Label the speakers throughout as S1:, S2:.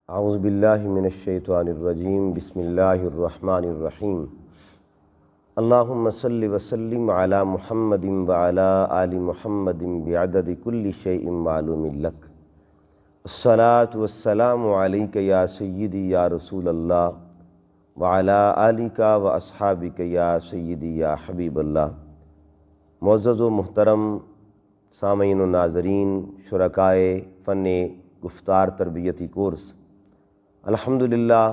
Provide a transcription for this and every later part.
S1: اعوذ باللہ من الشیطان الرجیم بسم اللہ الرحمن الرحیم اللہم صلی وسلم علی محمد وعلی آل محمد بعدد کل شیء معلوم لک الصلاة والسلام علیک یا سیدی یا رسول اللہ وعلی آلک و اصحابک یا سیدی یا حبیب اللہ۔ معزز و محترم سامعین و ناظرین، شرکائے فن گفتار تربیتی کورس، الحمدللہ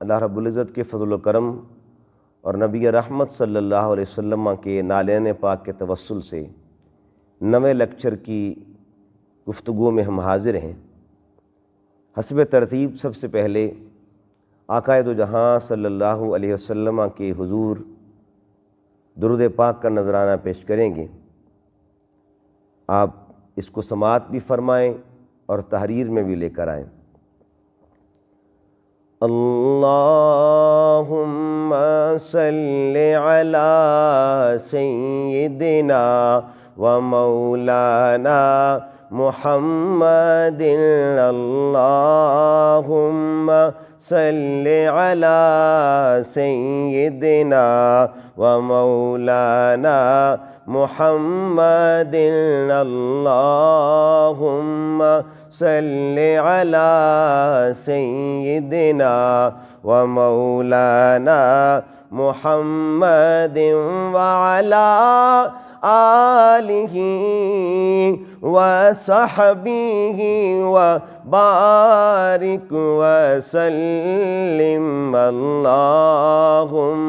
S1: اللہ رب العزت کے فضل و کرم اور نبی رحمت صلی اللہ علیہ وسلم کے نالین پاک کے توسل سے نویں لیکچر کی گفتگو میں ہم حاضر ہیں۔ حسب ترتیب سب سے پہلے آقا دو جہاں صلی اللہ علیہ وسلم کے حضور درود پاک کا نذرانہ پیش کریں گے۔ آپ اس کو سماعت بھی فرمائیں اور تحریر میں بھی لے کر آئیں۔ اللہم صلی علی سیدنا و مولانا محمد، اللہم صلی علی سیدنا و مولانا محمد، اللہم صلی علی سیدنا و مولانا محمد وعلی آلہ و صحبہ و بارک وسلم، اللہم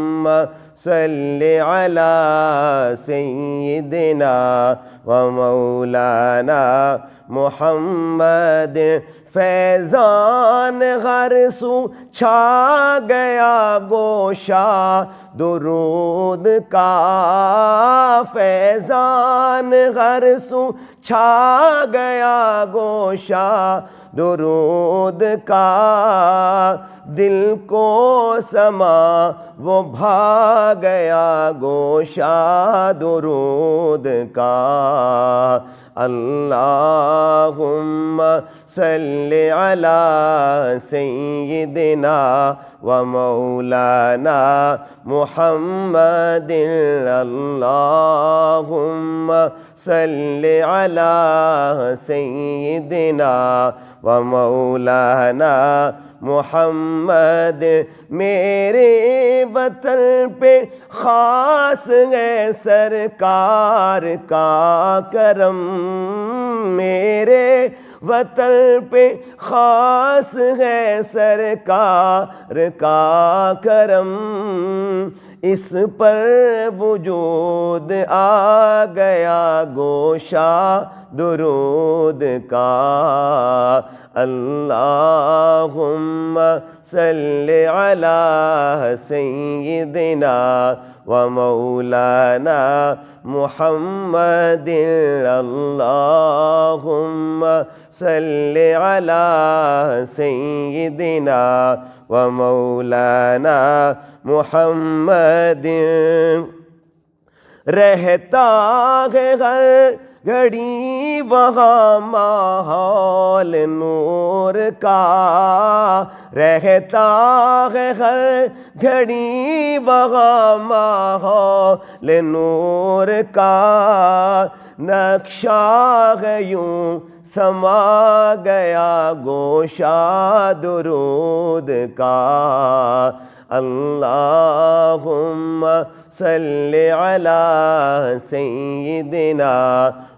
S1: صلی علی سیدنا و مولانا محمد۔ فیضان غرسوں چھا گیا گوشہ درود کا، فیضان غرسوں چھا گیا گوشہ درود کا، دل کو سما وہ بھا گیا گوشہ درود کا۔ اللہم صلی علی سیدنا و مولانا محمد، اللہم صلی علی سیدنا و مولانا محمد۔ میرے وطن پہ خاص ہے سرکار کا کرم، میرے وطن پہ خاص ہے سرکار کا کرم، اس پر وجود آ گیا گوشہ درود کا۔ اللہم صلی علی سیدنا و مولانا محمد، اللہم صلی علی سیدنا و مولانا محمد۔ رہتا ہے ہر گھڑی وہاں ماحول نور کا، رہتا ہے ہر گھڑی وہاں ماحول نور کا، نقشہ ہے یوں سما گیا گوشہ درود کا۔ اللہم صلی علی سیدنا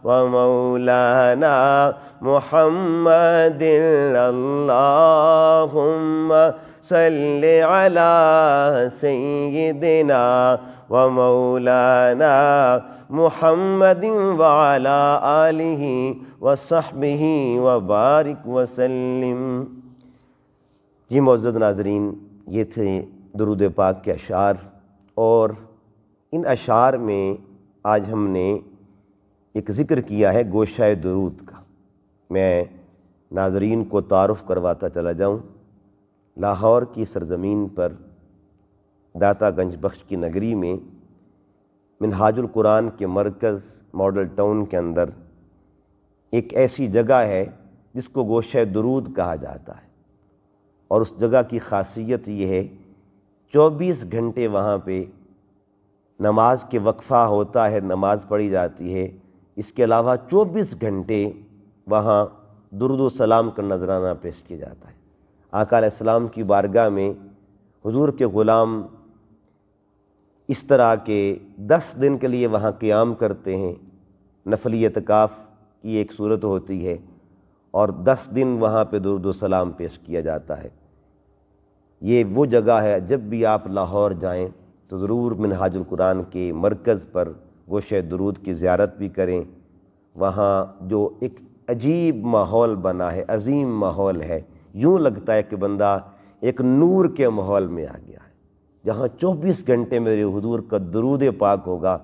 S1: و مولانا محمد، اللہم صلی علی سیدنا و مولانا محمد وعلی آلہ و صحبہ و بارک وسلم۔ جی معزز ناظرین، یہ تھے درود پاک کے اشعار، اور ان اشعار میں آج ہم نے ایک ذکر کیا ہے گوشہ درود کا۔ میں ناظرین کو تعارف کرواتا چلا جاؤں۔ لاہور کی سرزمین پر داتا گنج بخش کی نگری میں منہاج القرآن کے مرکز ماڈل ٹاؤن کے اندر ایک ایسی جگہ ہے جس کو گوشہ درود کہا جاتا ہے، اور اس جگہ کی خاصیت یہ ہے 24 گھنٹے وہاں پہ نماز کے وقفہ ہوتا ہے، نماز پڑھی جاتی ہے۔ اس کے علاوہ 24 گھنٹے وہاں درود و سلام کا نذرانہ پیش کیا جاتا ہے۔ آقا علیہ السلام کی بارگاہ میں حضور کے غلام اس طرح کے 10 دن کے لیے وہاں قیام کرتے ہیں، نفلی اعتکاف کی ایک صورت ہوتی ہے، اور 10 دن وہاں پہ درود و سلام پیش کیا جاتا ہے۔ یہ وہ جگہ ہے، جب بھی آپ لاہور جائیں تو ضرور منہاج القرآن کے مرکز پر گوشہ درود کی زیارت بھی کریں۔ وہاں جو ایک عجیب ماحول بنا ہے، عظیم ماحول ہے، یوں لگتا ہے کہ بندہ ایک نور کے ماحول میں آ گیا ہے، جہاں 24 گھنٹے میرے حضور کا درود پاک ہوگا۔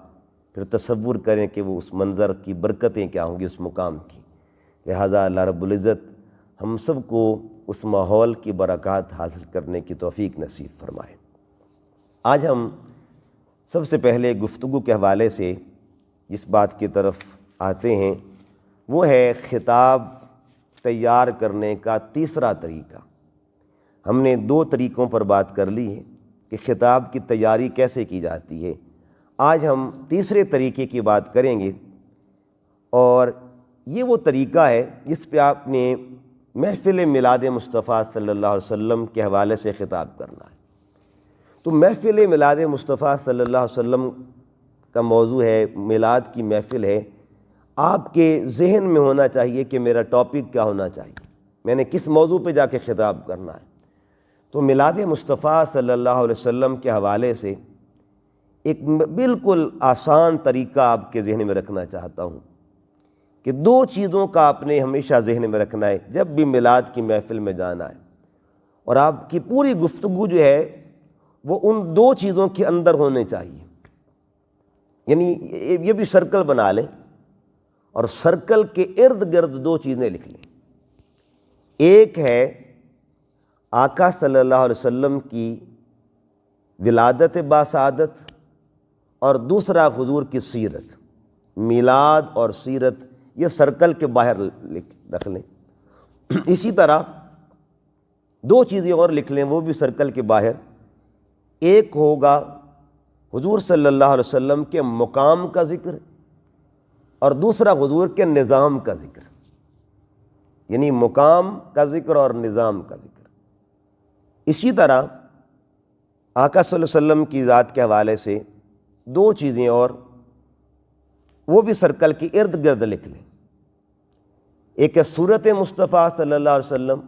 S1: پھر تصور کریں کہ وہ اس منظر کی برکتیں کیا ہوں گی اس مقام کی۔ لہٰذا اللہ رب العزت ہم سب کو اس ماحول کی برکات حاصل کرنے کی توفیق نصیب فرمائے۔ آج ہم سب سے پہلے گفتگو کے حوالے سے جس بات کی طرف آتے ہیں وہ ہے خطاب تیار کرنے کا تیسرا طریقہ۔ ہم نے 2 طریقوں پر بات کر لی ہے کہ خطاب کی تیاری کیسے کی جاتی ہے۔ آج ہم تیسرے طریقے کی بات کریں گے، اور یہ وہ طریقہ ہے جس پہ آپ نے محفل میلاد مصطفیٰ صلی اللہ علیہ وسلم کے حوالے سے خطاب کرنا ہے۔ تو محفل میلاد مصطفیٰ صلی اللہ علیہ وسلم کا موضوع ہے، میلاد کی محفل ہے۔ آپ کے ذہن میں ہونا چاہیے کہ میرا ٹاپک کیا ہونا چاہیے، میں نے کس موضوع پہ جا کے خطاب کرنا ہے۔ تو میلاد مصطفیٰ صلی اللہ علیہ وسلم کے حوالے سے ایک بالکل آسان طریقہ آپ کے ذہن میں رکھنا چاہتا ہوں کہ 2 چیزوں کا آپ نے ہمیشہ ذہن میں رکھنا ہے جب بھی میلاد کی محفل میں جانا ہے، اور آپ کی پوری گفتگو جو ہے وہ ان 2 چیزوں کے اندر ہونے چاہیے۔ یعنی یہ بھی سرکل بنا لیں، اور سرکل کے ارد گرد 2 چیزیں لکھ لیں۔ ایک ہے آقا صلی اللہ علیہ وسلم کی ولادت باسعادت، اور دوسرا حضور کی سیرت۔ میلاد اور سیرت یہ سرکل کے باہر رکھ لیں۔ اسی طرح 2 چیزیں اور لکھ لیں، وہ بھی سرکل کے باہر۔ ایک ہوگا حضور صلی اللہ علیہ وسلم کے مقام کا ذکر، اور دوسرا حضور کے نظام کا ذکر۔ یعنی مقام کا ذکر اور نظام کا ذکر۔ اسی طرح آقا صلی اللہ علیہ وسلم کی ذات کے حوالے سے 2 چیزیں اور، وہ بھی سرکل کے ارد گرد لکھ لیں۔ ایک ہے صورت مصطفیٰ صلی اللہ علیہ وسلم،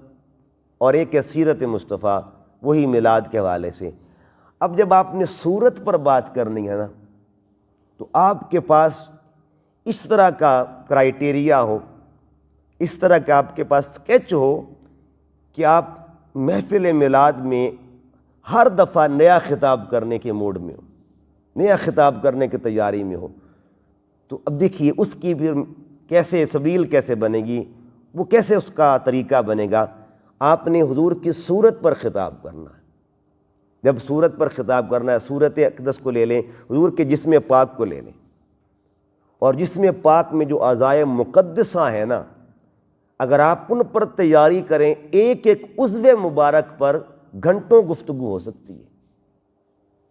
S1: اور ایک ہے سیرت مصطفیٰ، وہی میلاد کے حوالے سے۔ اب جب آپ نے صورت پر بات کرنی ہے نا، تو آپ کے پاس اس طرح کا کرائیٹیریا ہو، اس طرح کا آپ کے پاس اسکیچ ہو کہ آپ محفل میلاد میں ہر دفعہ نیا خطاب کرنے کے موڈ میں ہو، نیا خطاب کرنے کی تیاری میں ہو۔ تو اب دیکھیے اس کی پھر کیسے سبیل کیسے بنے گی، وہ کیسے اس کا طریقہ بنے گا۔ آپ نے حضور کی صورت پر خطاب کرنا ہے۔ جب صورت پر خطاب کرنا ہے، صورت اقدس کو لے لیں، حضور کے جسم پاک کو لے لیں، اور جسم پاک میں جو اعضائے مقدسہ ہیں نا، اگر آپ ان پر تیاری کریں، ایک ایک عضو مبارک پر گھنٹوں گفتگو ہو سکتی ہے۔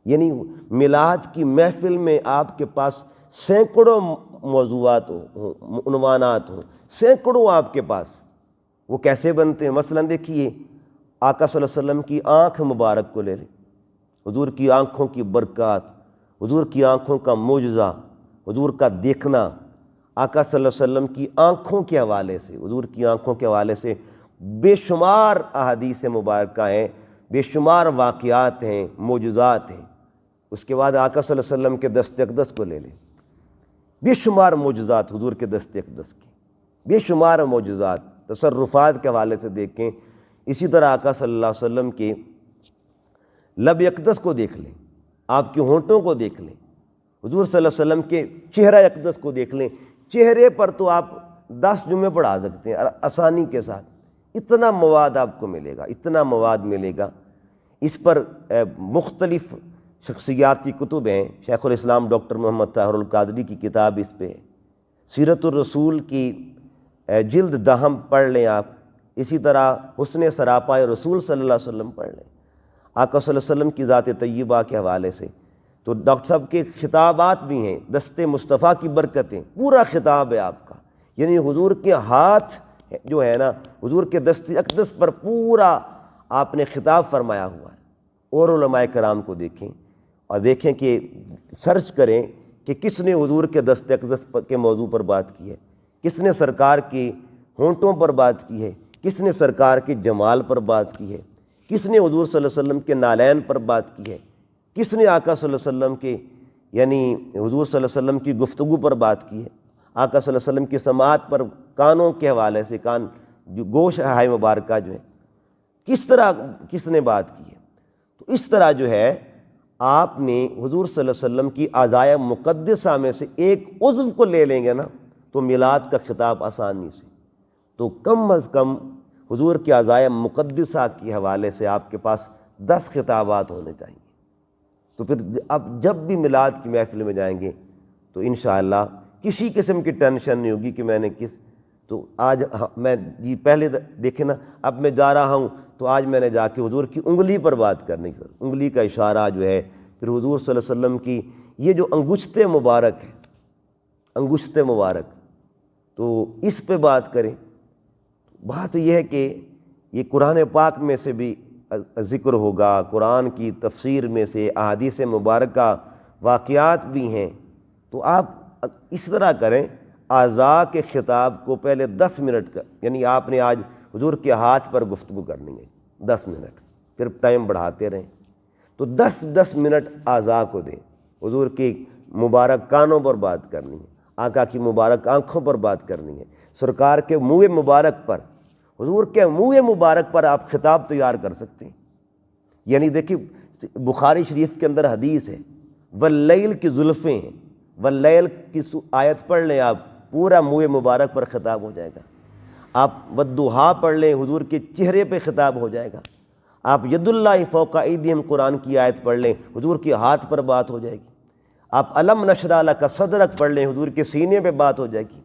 S1: یعنی میلاد کی محفل میں آپ کے پاس سینکڑوں موضوعات ہوں، عنوانات ہوں، سینکڑوں آپ کے پاس۔ وہ کیسے بنتے ہیں؟ مثلا دیکھیے آقا صلی اللہ علیہ وسلم کی آنکھ مبارک کو لے لیں، حضور کی آنکھوں کی برکات، حضور کی آنکھوں کا معجزہ، حضور کا دیکھنا۔ آقا صلی اللہ علیہ وسلم کی آنکھوں کے حوالے سے، حضور کی آنکھوں کے حوالے سے بے شمار احادیث مبارکہ ہیں، بے شمار واقعات ہیں، معجزات ہیں۔ اس کے بعد آقا صلی اللہ علیہ وسلم کے دست اقدس کو لے لیں، بے شمار معجزات حضور کے دست اقدس کے، بے شمار معجزات تصرفات کے حوالے سے دیکھیں۔ اسی طرح آقا صلی اللہ علیہ وسلم کے لب اقدس کو دیکھ لیں، آپ کے ہونٹوں کو دیکھ لیں، حضور صلی اللہ علیہ وسلم کے چہرہ اقدس کو دیکھ لیں۔ چہرے پر تو آپ 10 جمعے پڑھا سکتے ہیں آسانی کے ساتھ، اتنا مواد آپ کو ملے گا، اتنا مواد ملے گا۔ اس پر مختلف شخصیاتی کتب ہیں، شیخ الاسلام ڈاکٹر محمد طاہر القادری کی کتاب اس پہ ہے، سیرت الرسول کی جلد 10 پڑھ لیں آپ، اسی طرح حسن سراپائے رسول صلی اللہ علیہ وسلم پڑھ لیں، آقا صلی اللہ علیہ وسلم کی ذات طیبہ کے حوالے سے۔ تو ڈاکٹر صاحب کے خطابات بھی ہیں، دست مصطفیٰ کی برکتیں، پورا خطاب ہے آپ کا، یعنی حضور کے ہاتھ جو ہے نا، حضور کے دست اقدس پر پورا آپ نے خطاب فرمایا ہوا ہے۔ اور علماء کرام کو دیکھیں اور دیکھیں کہ سرچ کریں کہ کس نے حضور کے دست اقدس کے موضوع پر بات کی ہے، کس نے سرکار کی ہونٹوں پر بات کی ہے، کس نے سرکار کے جمال پر بات کی ہے، کس نے حضور صلی اللہ علیہ وسلم کے نالین پر بات کی ہے، کس نے آقا صلی اللہ علیہ وسلم کے یعنی حضور صلی اللہ علیہ وسلم کی گفتگو پر بات کی ہے، آقا صلی اللہ علیہ وسلم کی سماعت پر، کانوں کے حوالے سے، کان جو گوش ہے مبارکہ جو ہے، کس طرح کس نے بات کی ہے۔ تو اس طرح جو ہے آپ نے حضور صلی اللہ علیہ وسلم کی اعضائے مقدسہ میں سے ایک عضو کو لے لیں گے نا تو میلاد کا خطاب آسانی سے، تو کم از کم حضور کی اعضائے مقدسہ کے حوالے سے آپ کے پاس 10 خطابات ہونے چاہیے۔ تو پھر اب جب بھی میلاد کی محفل میں جائیں گے تو انشاءاللہ کسی قسم کی ٹینشن نہیں ہوگی کہ میں نے تو آج میں پہلے دیکھیں نا، اب میں جا رہا ہوں تو آج میں نے جا کے حضور کی انگلی پر بات کرنی، انگلی کا اشارہ جو ہے، پھر حضور صلی اللہ علیہ وسلم کی یہ جو انگشت مبارک ہے، انگشت مبارک، تو اس پہ بات کریں۔ بات یہ ہے کہ یہ قرآن پاک میں سے بھی ذکر ہوگا، قرآن کی تفسیر میں سے احادیث مبارکہ واقعات بھی ہیں، تو آپ اس طرح کریں، اعضاء کے خطاب کو پہلے 10 منٹ کا، یعنی آپ نے آج حضور کے ہاتھ پر گفتگو کرنی ہے 10 منٹ، پھر ٹائم بڑھاتے رہیں، تو 10 منٹ اعضاء کو دیں، حضور کی مبارک کانوں پر بات کرنی ہے، آقا کی مبارک آنکھوں پر بات کرنی ہے، سرکار کے منہ مبارک پر، حضور کے منہ مبارک پر آپ خطاب تیار کر سکتے ہیں۔ یعنی دیکھیں بخاری شریف کے اندر حدیث ہے، واللیل کی زلفیں ہیں، واللیل کی آیت پڑھ لیں آپ، پورا منہ مبارک پر خطاب ہو جائے گا۔ آپ والضحیٰ پڑھ لیں، حضور کے چہرے پہ خطاب ہو جائے گا۔ آپ ید اللہ فوق ایدیہم قرآن کی آیت پڑھ لیں، حضور کے ہاتھ پر بات ہو جائے گی۔ آپ الم نشرح لک صدرک پڑھ لیں، حضور کے سینے پہ بات ہو جائے گی۔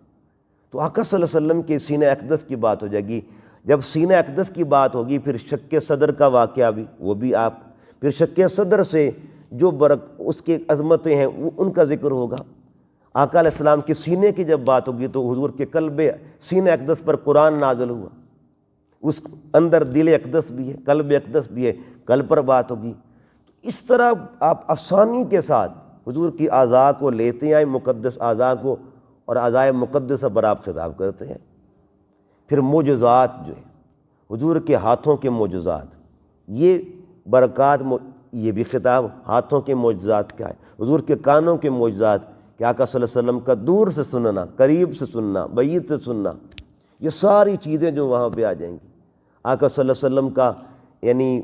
S1: تو آقا صلی اللہ علیہ وسلم کے سینہ اقدس کی بات ہو جائے گی۔ جب سینہ اقدس کی بات ہوگی پھر شق صدر کا واقعہ بھی، وہ بھی آپ، پھر شق صدر سے جو اس کے عظمتیں ہیں وہ ان کا ذکر ہوگا۔ آقا علیہ السلام کے سینے کی جب بات ہوگی تو حضور کے قلب سینہ اقدس پر قرآن نازل ہوا، اس اندر دل اقدس بھی ہے، قلب اقدس بھی ہے، قلب پر بات ہوگی۔ تو اس طرح آپ آسانی کے ساتھ حضور کی اعضاء کو لیتے ہیں، مقدس اعضاء کو، اور اعضائے مقدسہ پر آپ خطاب کرتے ہیں۔ پھر معجزات جو ہیں، حضور کے ہاتھوں کے معجزات، یہ برکات، یہ بھی خطاب، ہاتھوں کے معجزات کیا ہے، حضور کے کانوں کے معجزات کہ آقا صلی اللہ علیہ وسلم کا دور سے سننا، قریب سے سننا، بعید سے سننا، یہ ساری چیزیں جو وہاں پہ آ جائیں گی۔ آقا صلی اللہ علیہ وسلم کا یعنی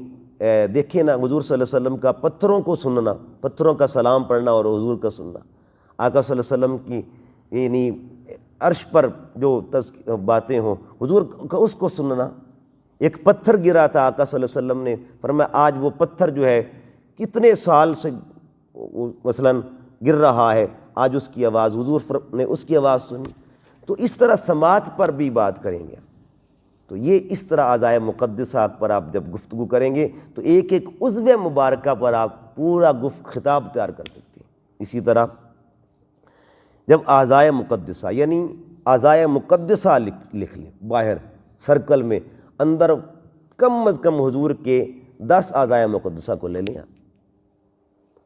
S1: دیکھیں نا، حضور صلی اللہ علیہ وسلم کا پتھروں کو سننا، پتھروں کا سلام پڑھنا اور حضور کا سننا، آقا صلی اللہ علیہ وسلم کی یعنی عرش پر جو باتیں ہوں حضور کا اس کو سننا۔ ایک پتھر گرا تھا، آقا صلی اللہ علیہ وسلم نے فرمایا آج وہ پتھر جو ہے کتنے سال سے مثلاً گر رہا ہے، آج اس کی آواز، حضور نے اس کی آواز سنی۔ تو اس طرح سماعت پر بھی بات کریں گے، تو یہ اس طرح اعضائے مقدسہ پر آپ جب گفتگو کریں گے تو ایک ایک عضو مبارکہ پر آپ پورا خطاب تیار کر سکتے ہیں۔ اسی طرح جب اعضائے مقدسہ یعنی اعضائے مقدسہ لکھ لیں باہر سرکل میں، اندر کم از کم حضور کے 10 اعضائے مقدسہ کو لے لیں،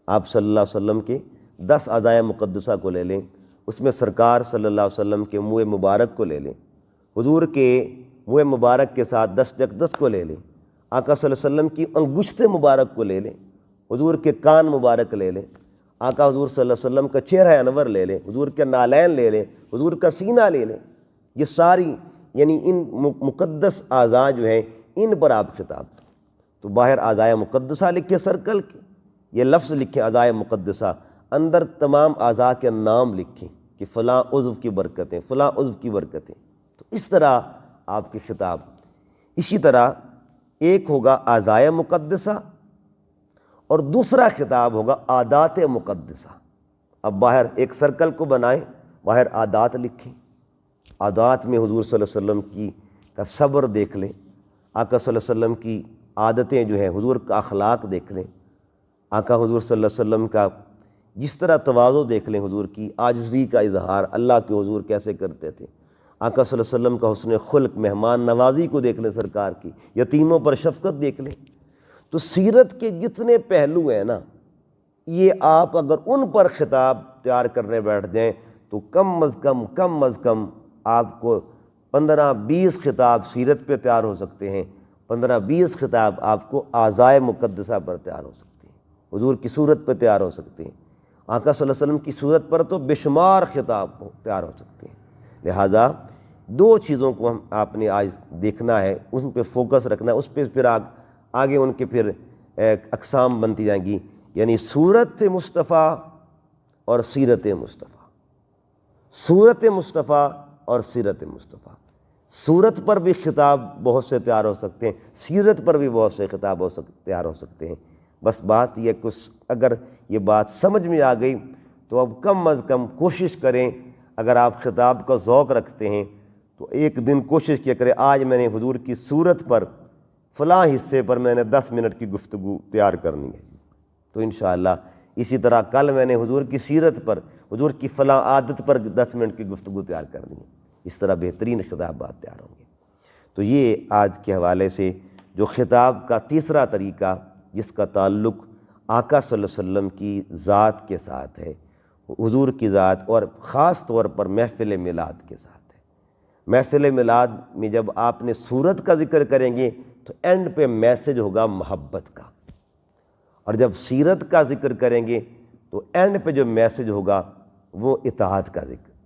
S1: آپ صلی اللہ علیہ وسلم کے 10 اعضائے مقدسہ کو لے لیں، اس میں سرکار صلی اللہ علیہ وسلم کے منہ مبارک کو لے لیں، حضور کے منہ مبارک کے ساتھ دست اقدس کو لے لیں، آقا صلی اللہ علیہ وسلم کی انگشت مبارک کو لے لیں، حضور کے کان مبارک لے لیں، آقا حضور صلی اللہ علیہ وسلم کا چہرہ انور لے لیں، حضور کے نالین لے لیں، حضور کا سینہ لے لیں۔ یہ ساری یعنی ان مقدس اعضاء جو ہیں ان پر آپ خطاب، تو باہر اعضائے مقدسہ لکھیں، سرکل کے یہ لفظ لکھیں اعضائے مقدسہ، اندر تمام اعضاء کے نام لکھیں کہ فلاں عضو کی برکتیں، فلاں عضو کی برکتیں۔ تو اس طرح آپ کی خطاب۔ اسی طرح ایک ہوگا اعضائے مقدسہ اور دوسرا خطاب ہوگا عادات مقدسہ۔ اب باہر ایک سرکل کو بنائیں، باہر عادات لکھیں، عادات میں حضور صلی اللہ علیہ وسلم کی کا صبر دیکھ لیں، آقا صلی اللہ علیہ وسلم کی عادتیں جو ہیں، حضور کا اخلاق دیکھ لیں، آقا حضور صلی اللہ علیہ وسلم کا جس طرح تواضع دیکھ لیں، حضور کی عاجزی کا اظہار اللہ کے حضور کیسے کرتے تھے، آقا صلی اللہ علیہ وسلم کا حسن خلق، مہمان نوازی کو دیکھ لیں سرکار کی، یتیموں پر شفقت دیکھ لیں۔ تو سیرت کے جتنے پہلو ہیں نا، یہ آپ اگر ان پر خطاب تیار کرنے بیٹھ جائیں تو کم از کم آپ کو 15-20 خطاب سیرت پہ تیار ہو سکتے ہیں، 15-20 خطاب آپ کو اعضائے مقدسہ پر تیار ہو سکتے ہیں، حضور کی صورت پہ تیار ہو سکتے ہیں، آقا صلی اللہ علیہ وسلم کی صورت پر تو بے شمار خطاب تیار ہو سکتے ہیں۔ لہٰذا دو چیزوں کو آپ نے آج دیکھنا ہے، ان پہ فوکس رکھنا ہے، اس پہ پھر آگے ان کے پھر اقسام بنتی جائیں گی، یعنی صورت مصطفیٰ اور سیرت مصطفیٰ، صورت مصطفیٰ اور سیرت مصطفیٰ۔ صورت پر بھی خطاب بہت سے تیار ہو سکتے ہیں، سیرت پر بھی بہت سے خطاب تیار ہو سکتے ہیں۔ بس بات یہ کہ اگر یہ بات سمجھ میں آ گئی تو اب کم از کم کوشش کریں، اگر آپ خطاب کا ذوق رکھتے ہیں تو ایک دن کوشش کیا کریں، آج میں نے حضور کی صورت پر فلاں حصے پر میں نے 10 منٹ کی گفتگو تیار کرنی ہے، تو انشاءاللہ اسی طرح کل میں نے حضور کی سیرت پر، حضور کی فلاں عادت پر 10 منٹ کی گفتگو تیار کرنی ہے، اس طرح بہترین خطابات تیار ہوں گے۔ تو یہ آج کے حوالے سے جو خطاب کا تیسرا طریقہ جس کا تعلق آقا صلی اللہ علیہ وسلم کی ذات کے ساتھ ہے، حضور کی ذات، اور خاص طور پر محفل میلاد کے ساتھ ہے۔ محفل میلاد میں جب آپ نے صورت کا ذکر کریں گے تو اینڈ پہ میسج ہوگا محبت کا، اور جب سیرت کا ذکر کریں گے تو اینڈ پہ جو میسج ہوگا وہ اطاعت کا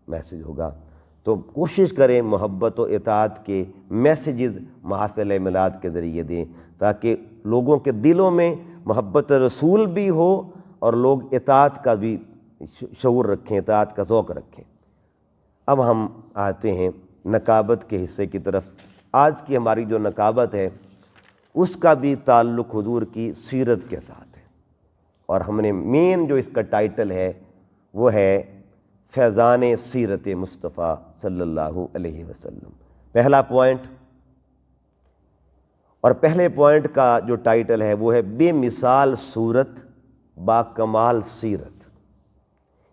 S1: میسج ہوگا۔ تو کوشش کریں محبت و اطاعت کے میسیجز محافل میلاد کے ذریعے دیں، تاکہ لوگوں کے دلوں میں محبت رسول بھی ہو اور لوگ اطاعت کا بھی شعور رکھیں، اطاعت کا ذوق رکھیں۔ اب ہم آتے ہیں نقابت کے حصے کی طرف۔ آج کی ہماری جو نقابت ہے اس کا بھی تعلق حضور کی سیرت کے ساتھ ہے، اور ہم نے مین جو اس کا ٹائٹل ہے وہ ہے فیضان سیرت مصطفیٰ صلی اللہ علیہ وسلم، پہلا پوائنٹ۔ اور پہلے پوائنٹ کا جو ٹائٹل ہے وہ ہے بے مثال صورت با کمال سیرت،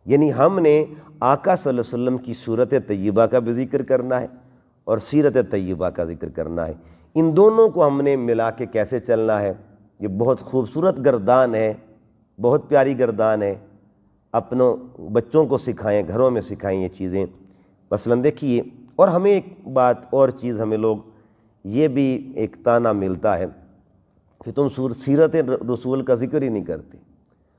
S1: یعنی ہم نے آقا صلی اللہ علیہ وسلم کی صورت طیبہ کا بھی ذکر کرنا ہے اور سیرت طیبہ کا ذکر کرنا ہے۔ ان دونوں کو ہم نے ملا کے کیسے چلنا ہے، یہ بہت خوبصورت گردان ہے، بہت پیاری گردان ہے، اپنوں بچوں کو سکھائیں، گھروں میں سکھائیں یہ چیزیں۔ مثلاً دیکھیے، اور ہمیں ایک بات اور چیز ہمیں لوگ یہ بھی ایک طعنہ ملتا ہے کہ تم سیرت رسول کا ذکر ہی نہیں کرتے،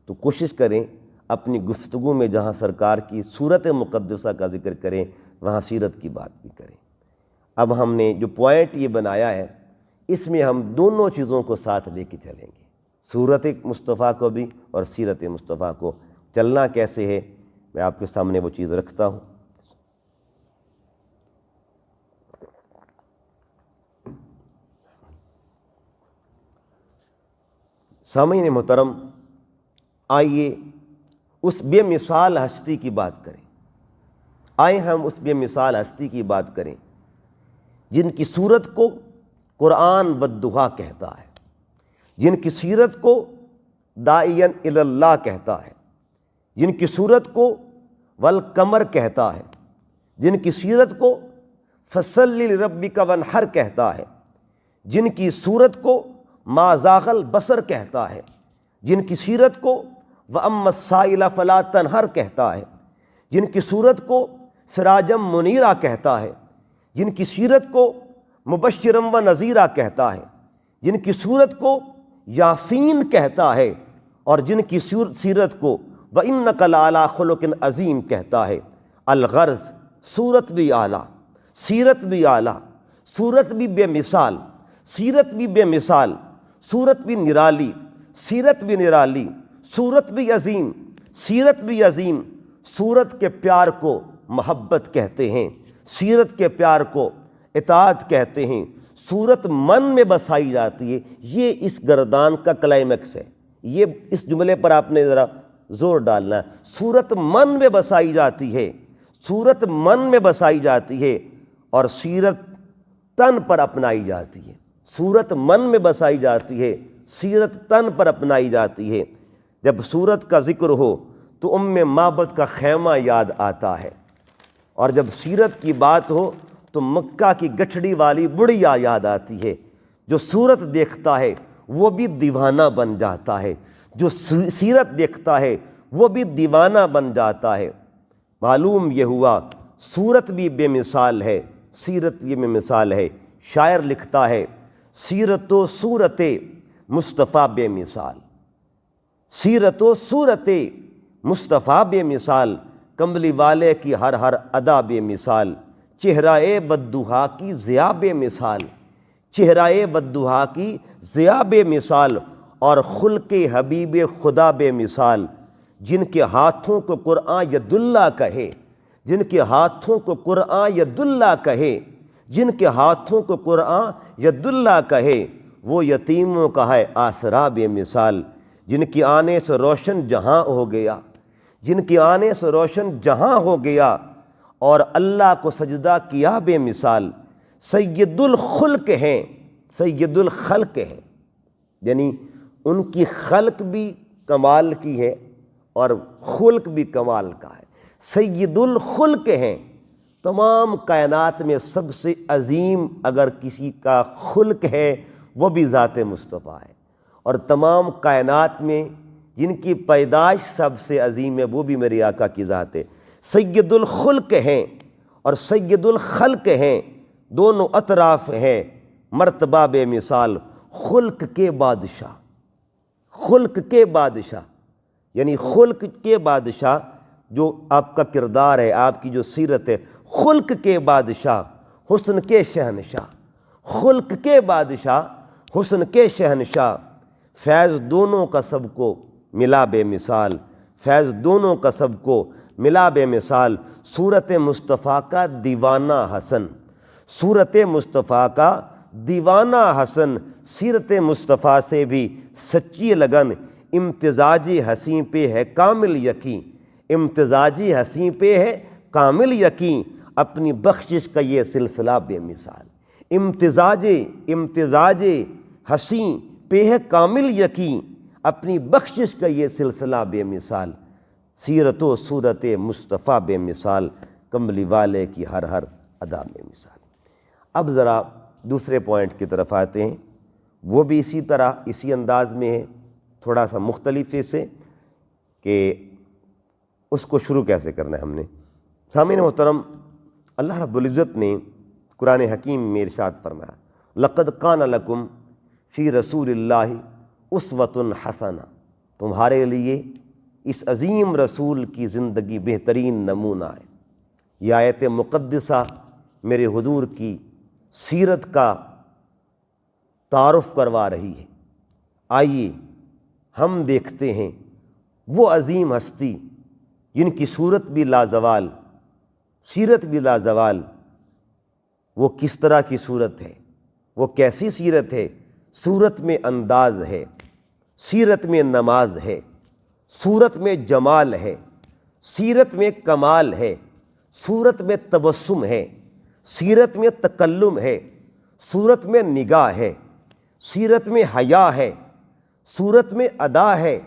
S1: تو کوشش کریں اپنی گفتگو میں جہاں سرکار کی صورت مقدسہ کا ذکر کریں وہاں سیرت کی بات بھی کریں۔ اب ہم نے جو پوائنٹ یہ بنایا ہے اس میں ہم دونوں چیزوں کو ساتھ لے کے چلیں گے، صورت مصطفیٰ کو بھی اور سیرت مصطفیٰ کو۔ چلنا کیسے ہے میں آپ کے سامنے وہ چیز رکھتا ہوں۔ سامعین محترم، آئیے اس بے مثال ہستی کی بات کریں، آئیں ہم اس بے مثال ہستی کی بات کریں جن کی صورت کو قرآن والدہا کہتا ہے، جن کی سیرت کو داعین الی اللہ کہتا ہے، جن کی صورت کو والقمر کہتا ہے، جن کی سیرت کو فصلی لربک وانحر کہتا ہے، جن کی صورت کو ما زاغ البصر کہتا ہے، جن کی سیرت کو وَأَمَّا السَّائِلَ فَلَا تَنْهَرْ کہتا ہے، جن کی صورت کو سراجم منیرہ کہتا ہے، جن کی سیرت کو مبشرم و نذیرہ کہتا ہے، جن کی صورت کو یاسین کہتا ہے، اور جن کی سیرت کو وَإِنَّكَ لَعَلَىٰ خُلُقٍ عظیم کہتا ہے۔ الغرض صورت بھی اعلیٰ، سیرت بھی اعلیٰ، صورت بھی بے مثال، سیرت بھی بے مثال، صورت بھی نرالی، سیرت بھی نرالی، صورت بھی عظیم، سیرت بھی عظیم۔ صورت کے پیار کو محبت کہتے ہیں، سیرت کے پیار کو اطاعت کہتے ہیں۔ صورت من میں بسائی جاتی ہے، یہ اس گردان کا کلائمیکس ہے، یہ اس جملے پر آپ نے ذرا زور ڈالنا ہے۔ صورت من میں بسائی جاتی ہے، صورت من میں بسائی جاتی ہے، اور سیرت تن پر اپنائی جاتی ہے، صورت من میں بسائی جاتی ہے، سیرت تن پر اپنائی جاتی ہے۔ جب صورت کا ذکر ہو تو معبد کا خیمہ یاد آتا ہے، اور جب سیرت کی بات ہو تو مکہ کی گٹھڑی والی بڑھیا یاد آتی ہے۔ جو صورت دیکھتا ہے وہ بھی دیوانہ بن جاتا ہے، جو سیرت دیکھتا ہے وہ بھی دیوانہ بن جاتا ہے۔ معلوم یہ ہوا صورت بھی بے مثال ہے، سیرت بھی بے مثال ہے۔ شاعر لکھتا ہے سیرت و صورت مصطفیٰ بے مثال، سیرت و صورت مصطفیٰ بے مثال، کملی والے کی ہر ادا بے مثال، چہرہ بددہا کی ضیاء بے مثال، چہرہ بددہا کی ضیاء بے مثال، اور خلق حبیب خدا بے مثال، جن کے ہاتھوں کو قرآن ید اللہ کہے، جن کے ہاتھوں کو قرآن ید اللہ کہے، جن کے ہاتھوں کو قرآن ید اللہ کہے، وہ یتیموں کا ہے آسرا بے مثال، جن کے آنے سے روشن جہاں ہو گیا، جن کے آنے سے روشن جہاں ہو گیا، اور اللہ کو سجدہ کیا بے مثال۔ سید الخلق ہیں، سید الخلق ہیں، یعنی ان کی خلق بھی کمال کی ہے اور خلق بھی کمال کا ہے۔ سید الخلق ہیں، تمام کائنات میں سب سے عظیم اگر کسی کا خلق ہے وہ بھی ذات مصطفیٰ ہے، اور تمام کائنات میں جن کی پیدائش سب سے عظیم ہے وہ بھی میرے آقا کی ذات ہے۔ سید الخلق ہیں اور سید الخلق ہیں، دونوں اطراف ہیں، مرتبہ بے مثال، خلق کے بادشاہ، خلق کے بادشاہ، یعنی خلق کے بادشاہ جو آپ کا کردار ہے، آپ کی جو سیرت ہے، خلق کے بادشاہ، حسن کے شہنشاہ، خلق کے بادشاہ، حسن کے شہنشاہ، فیض دونوں کا سب کو ملا بے مثال، فیض دونوں کا سب کو ملا بے مثال، صورت مصطفیٰ کا دیوانہ حسن، صورت مصطفیٰ کا دیوانہ حسن، سیرت مصطفیٰ سے بھی سچی لگن، امتزاجی حسین پہ ہے کامل یقین، امتزاجی حسین پہ ہے کامل یقین، اپنی بخشش کا یہ سلسلہ بے مثال، امتزاج حسین پہ ہے کامل یقین، اپنی بخشش کا یہ سلسلہ بے مثال، سیرت و صورت مصطفیٰ بے مثال، کملی والے کی ہر ادا بے مثال۔ اب ذرا دوسرے پوائنٹ کی طرف آتے ہیں، وہ بھی اسی طرح اسی انداز میں ہے، تھوڑا سا مختلف سے کہ اس کو شروع کیسے کرنا ہے ہم نے۔ سامعین محترم، اللہ رب العزت نے قرآن حکیم میں ارشاد فرمایا لَقَدْ كَانَ لَكُمْ فِي رَسُولِ اللَّهِ أُسْوَةٌ حَسَنَةٌ، تمہارے لیے اس عظیم رسول کی زندگی بہترین نمونہ ہے۔ یہ آیت مقدسہ میرے حضور کی سیرت کا تعارف کروا رہی ہے۔ آئیے ہم دیکھتے ہیں وہ عظیم ہستی جن کی صورت بھی لازوال، سیرت بھی لازوال، وہ کس طرح کی صورت ہے، وہ کیسی سیرت ہے۔ صورت میں انداز ہے، سیرت میں نماز ہے، صورت میں جمال ہے، سیرت میں کمال ہے، صورت میں تبسم ہے، سیرت میں تکلم ہے، صورت میں نگاہ ہے، سیرت میں حیا ہے، صورت میں ادا ہے،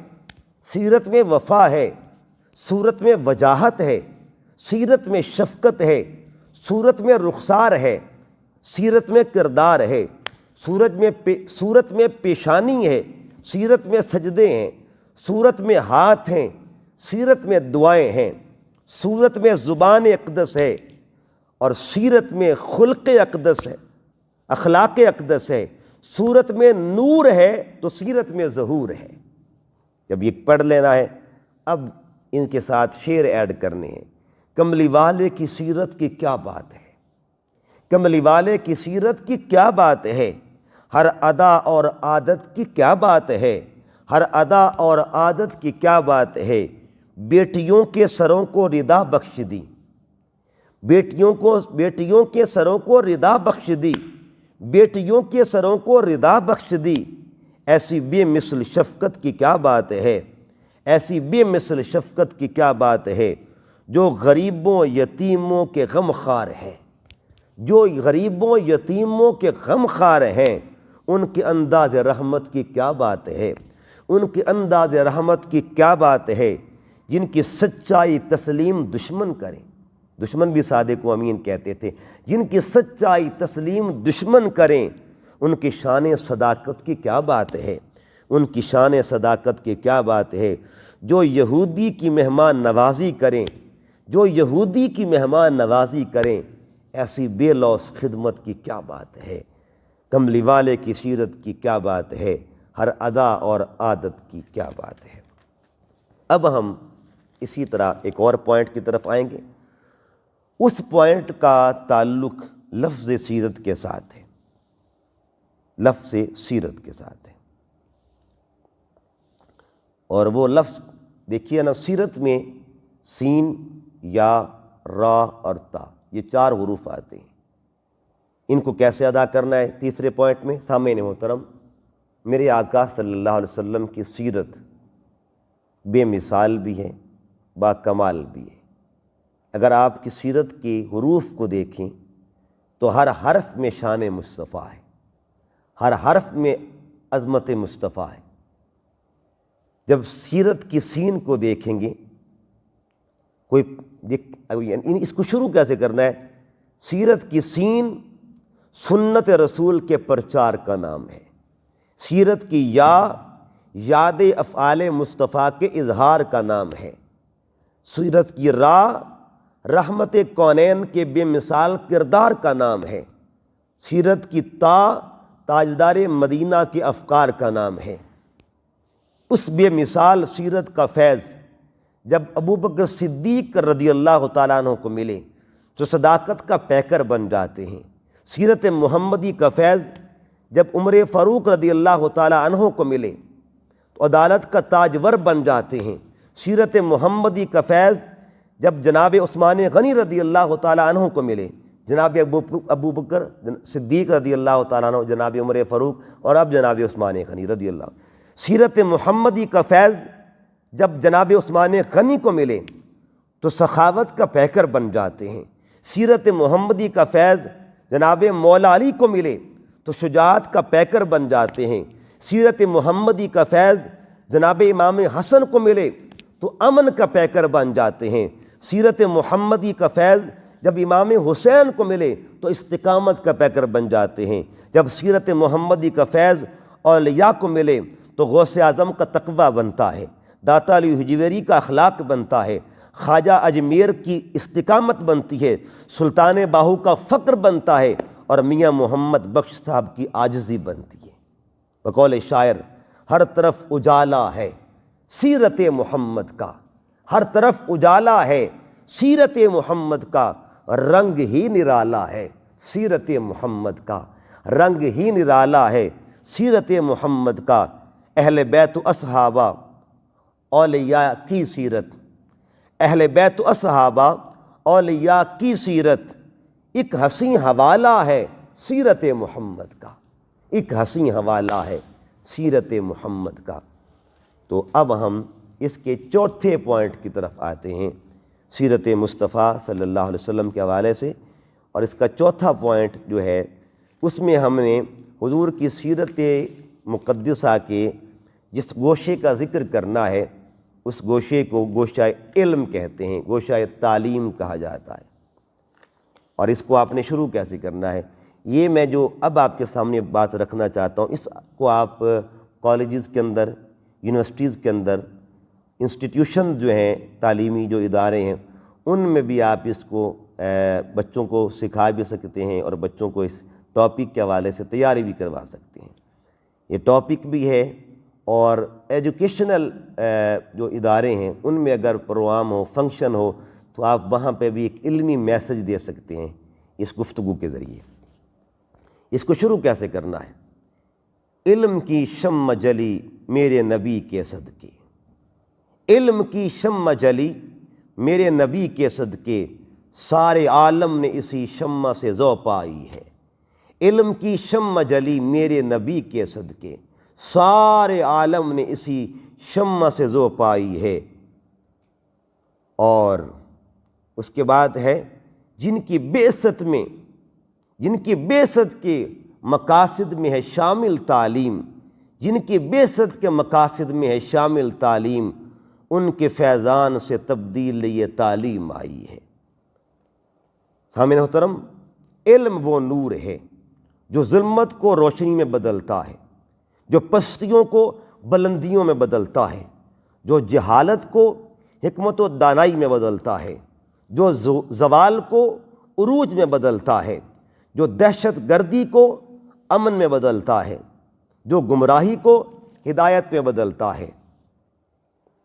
S1: سیرت میں وفا ہے، صورت میں وجاہت ہے، سیرت میں شفقت ہے، صورت میں رخسار ہے، سیرت میں کردار ہے، صورت میں پیشانی ہے، سیرت میں سجدے ہیں، صورت میں ہاتھ ہیں، سیرت میں دعائیں ہیں، صورت میں زبان اقدس ہے، اور سیرت میں خلق اقدس ہے، اخلاق اقدس ہے۔ صورت میں نور ہے تو سیرت میں ظہور ہے۔ جب یہ پڑھ لینا ہے، اب ان کے ساتھ شعر ایڈ کرنے ہیں۔ کملی والے کی سیرت کی کیا بات ہے، کملی والے کی سیرت کی کیا بات ہے، ہر ادا اور عادت کی کیا بات ہے، ہر ادا اور عادت کی کیا بات ہے۔ بیٹیوں کے سروں کو ردا بخش دی، بیٹیوں کے سروں کو ردا بخش دی، بیٹیوں کے سروں کو ردا بخش دی، ایسی بے مثل شفقت کی کیا بات ہے، ایسی بے مثل شفقت کی کیا بات ہے، جو غریبوں یتیموں کے غم خوار ہے، جو غریبوں یتیموں کے غم خوار ہیں ان کے انداز رحمت کی کیا بات ہے، ان کے انداز رحمت کی کیا بات ہے، جن کی سچائی تسلیم دشمن کریں، دشمن بھی صادق و امین کہتے تھے، جن کی سچائی تسلیم دشمن کریں، ان کی شان صداقت کی کیا بات ہے، ان کی شان صداقت کی کیا بات ہے، جو یہودی کی مہمان نوازی کریں، جو یہودی کی مہمان نوازی کریں، ایسی بے لوث خدمت کی کیا بات ہے، کملی والے کی سیرت کی کیا بات ہے، ہر ادا اور عادت کی کیا بات ہے۔ اب ہم اسی طرح ایک اور پوائنٹ کی طرف آئیں گے، اس پوائنٹ کا تعلق لفظ سیرت کے ساتھ ہے، لفظ سیرت کے ساتھ ہے، اور وہ لفظ دیکھیے نا، سیرت میں سین، یا، را اور تا، یہ 4 حروف آتے ہیں، ان کو کیسے ادا کرنا ہے؟ تیسرے پوائنٹ میں سامعین محترم، میرے آقا صلی اللہ علیہ وسلم کی سیرت بے مثال بھی ہے، با کمال بھی ہے۔ اگر آپ کی سیرت کے حروف کو دیکھیں تو ہر حرف میں شان مصطفیٰ ہے، ہر حرف میں عظمت مصطفیٰ ہے۔ جب سیرت کی سین کو دیکھیں گے، اس کو شروع کیسے کرنا ہے؟ سیرت کی سین سنت رسول کے پرچار کا نام ہے، سیرت کی یا یاد افعال مصطفیٰ کے اظہار کا نام ہے، سیرت کی را رحمت کونین کے بے مثال کردار کا نام ہے، سیرت کی تا تاجدار مدینہ کے افکار کا نام ہے۔ اس بے مثال سیرت کا فیض جب ابوبکر صدیق رضی اللہ تعالیٰ عنہ کو ملے تو صداقت کا پیکر بن جاتے ہیں۔ سیرت محمدی کا فیض جب عمر فاروق رضی اللہ تعالیٰ عنہ کو ملے تو عدالت کا تاجور بن جاتے ہیں۔ سیرت محمدی کا فیض جب جناب عثمان غنی رضی اللہ تعالیٰ عنہ کو ملے، جناب ابوبکر صدیق رضی اللہ تعالیٰ عنہ، جناب عمر فاروق اور اب جناب عثمان غنی رضی اللہ۔ سیرت محمدی کا فیض جب جناب عثمان غنی کو ملے تو سخاوت کا پیکر بن جاتے ہیں۔ سیرت محمدی کا فیض جناب مولا علی کو ملے تو شجاعت کا پیکر بن جاتے ہیں۔ سیرت محمدی کا فیض جناب امام حسن کو ملے تو امن کا پیکر بن جاتے ہیں۔ سیرت محمدی کا فیض جب امام حسین کو ملے تو استقامت کا پیکر بن جاتے ہیں۔ جب سیرت محمدی کا فیض اولیاء کو ملے تو غوث اعظم کا تقویٰ بنتا ہے، داتا علی حجویری کا اخلاق بنتا ہے، خواجہ اجمیر کی استقامت بنتی ہے، سلطان باہو کا فقر بنتا ہے، اور میاں محمد بخش صاحب کی عاجزی بنتی ہے۔ بقول شاعر، ہر طرف اجالا ہے سیرت محمد کا، ہر طرف اجالا ہے سیرت محمد کا، رنگ ہی نرالا ہے سیرت محمد کا، رنگ ہی نرالا ہے سیرت محمد کا۔ اہل بیت و اصحابہ اولیاء کی سیرت، اہل بیت و اصحابہ اولیاء کی سیرت، ایک حسین حوالہ ہے سیرت محمد کا، ایک حسین حوالہ ہے سیرت محمد کا۔ تو اب ہم اس کے چوتھے پوائنٹ کی طرف آتے ہیں سیرت مصطفیٰ صلی اللہ علیہ وسلم کے حوالے سے، اور اس کا چوتھا پوائنٹ جو ہے اس میں ہم نے حضور کی سیرت مقدسہ کے جس گوشے کا ذکر کرنا ہے اس گوشے کو گوشہ علم کہتے ہیں، گوشہ تعلیم کہا جاتا ہے۔ اور اس کو آپ نے شروع کیسے کرنا ہے، یہ میں جو اب آپ کے سامنے بات رکھنا چاہتا ہوں، اس کو آپ کالجز کے اندر، یونیورسٹیز کے اندر، انسٹیٹیوشن جو ہیں تعلیمی جو ادارے ہیں ان میں بھی آپ اس کو بچوں کو سکھا بھی سکتے ہیں، اور بچوں کو اس ٹاپک کے حوالے سے تیاری بھی کروا سکتے ہیں۔ یہ ٹاپک بھی ہے، اور ایجوکیشنل جو ادارے ہیں ان میں اگر پروگرام ہو، فنکشن ہو، تو آپ وہاں پہ بھی ایک علمی میسج دے سکتے ہیں اس گفتگو کے ذریعے۔ اس کو شروع کیسے کرنا ہے؟ علم کی شمع جلی میرے نبی کے صدقے، علم کی شمع جلی میرے نبی کے صدقے، سارے عالم نے اسی شمع سے ذو پائی ہے۔ علم کی شمع جلی میرے نبی کے صدقے، سارے عالم نے اسی شمع سے ذو پائی ہے۔ اور اس کے بعد ہے جن کی بعثت میں جن کی بعثت کے مقاصد میں ہے شامل تعلیم، جن کی بعثت کے مقاصد میں ہے شامل تعلیم، ان کے فیضان سے تبدیل یہ تعلیم آئی ہے۔ سامعین محترم، علم وہ نور ہے جو ظلمت کو روشنی میں بدلتا ہے، جو پستیوں کو بلندیوں میں بدلتا ہے، جو جہالت کو حکمت و دانائی میں بدلتا ہے، جو زوال کو عروج میں بدلتا ہے، جو دہشت گردی کو امن میں بدلتا ہے، جو گمراہی کو ہدایت میں بدلتا ہے،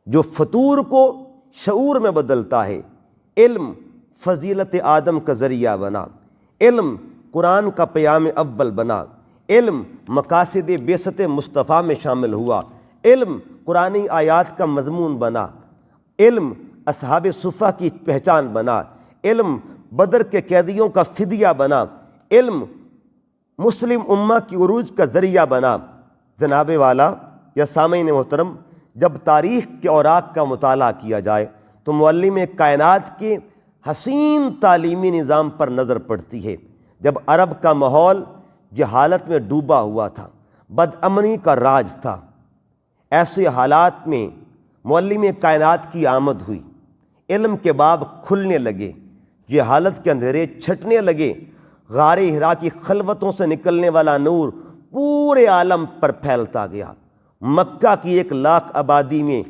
S1: جو فطور کو شعور میں بدلتا ہے۔ علم فضیلت آدم کا ذریعہ بنا، علم قرآن کا پیام اول بنا، علم مقاصد بعثت مصطفیٰ میں شامل ہوا، علم قرآنی آیات کا مضمون بنا، علم اصحاب صفہ کی پہچان بنا، علم بدر کے قیدیوں کا فدیہ بنا، علم مسلم امہ کی عروج کا ذریعہ بنا۔ جناب والا یا سامعین محترم، جب تاریخ کے اوراق کا مطالعہ کیا جائے تو معلم کائنات کے حسین تعلیمی نظام پر نظر پڑتی ہے۔ جب عرب کا ماحول جہالت میں ڈوبا ہوا تھا، بد امنی کا راج تھا، ایسے حالات میں معلم کائنات کی آمد ہوئی، علم کے باب کھلنے لگے، جہالت کے اندھیرے چھٹنے لگے، غار حرا کی خلوتوں سے نکلنے والا نور پورے عالم پر پھیلتا گیا۔ مکہ کی 1,00,000 آبادی میں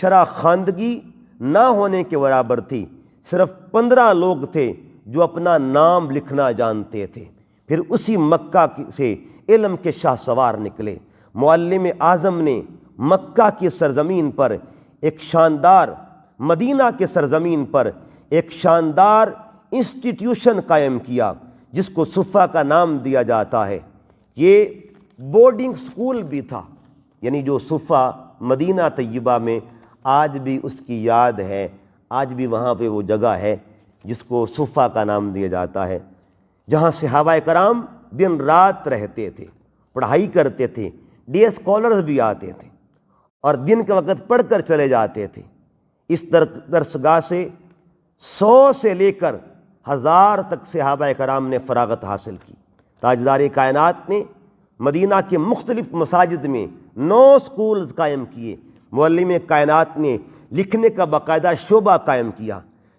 S1: شرح خواندگی نہ ہونے کے برابر تھی، صرف 15 لوگ تھے جو اپنا نام لکھنا جانتے تھے۔ پھر اسی مکہ سے علم کے شاہ سوار نکلے۔ معلم اعظم نے مکہ کی سرزمین پر ایک شاندار، مدینہ کے سرزمین پر ایک شاندار انسٹیٹیوشن قائم کیا جس کو صفہ کا نام دیا جاتا ہے۔ یہ بورڈنگ سکول بھی تھا، یعنی جو صفہ مدینہ طیبہ میں آج بھی اس کی یاد ہے، آج بھی وہاں پہ وہ جگہ ہے جس کو صفہ کا نام دیا جاتا ہے، جہاں صحابہ کرام دن رات رہتے تھے، پڑھائی کرتے تھے، ڈے اسکالرز بھی آتے تھے اور دن کے وقت پڑھ کر چلے جاتے تھے۔ اس درسگاہ سے 100 سے لے کر 1000 تک صحابہ کرام نے فراغت حاصل کی۔ تاجدار کائنات نے مدینہ کے مختلف مساجد میں 9 سکولز قائم کیے۔ معلم کائنات نے لکھنے کا باقاعدہ شعبہ قائم کیا،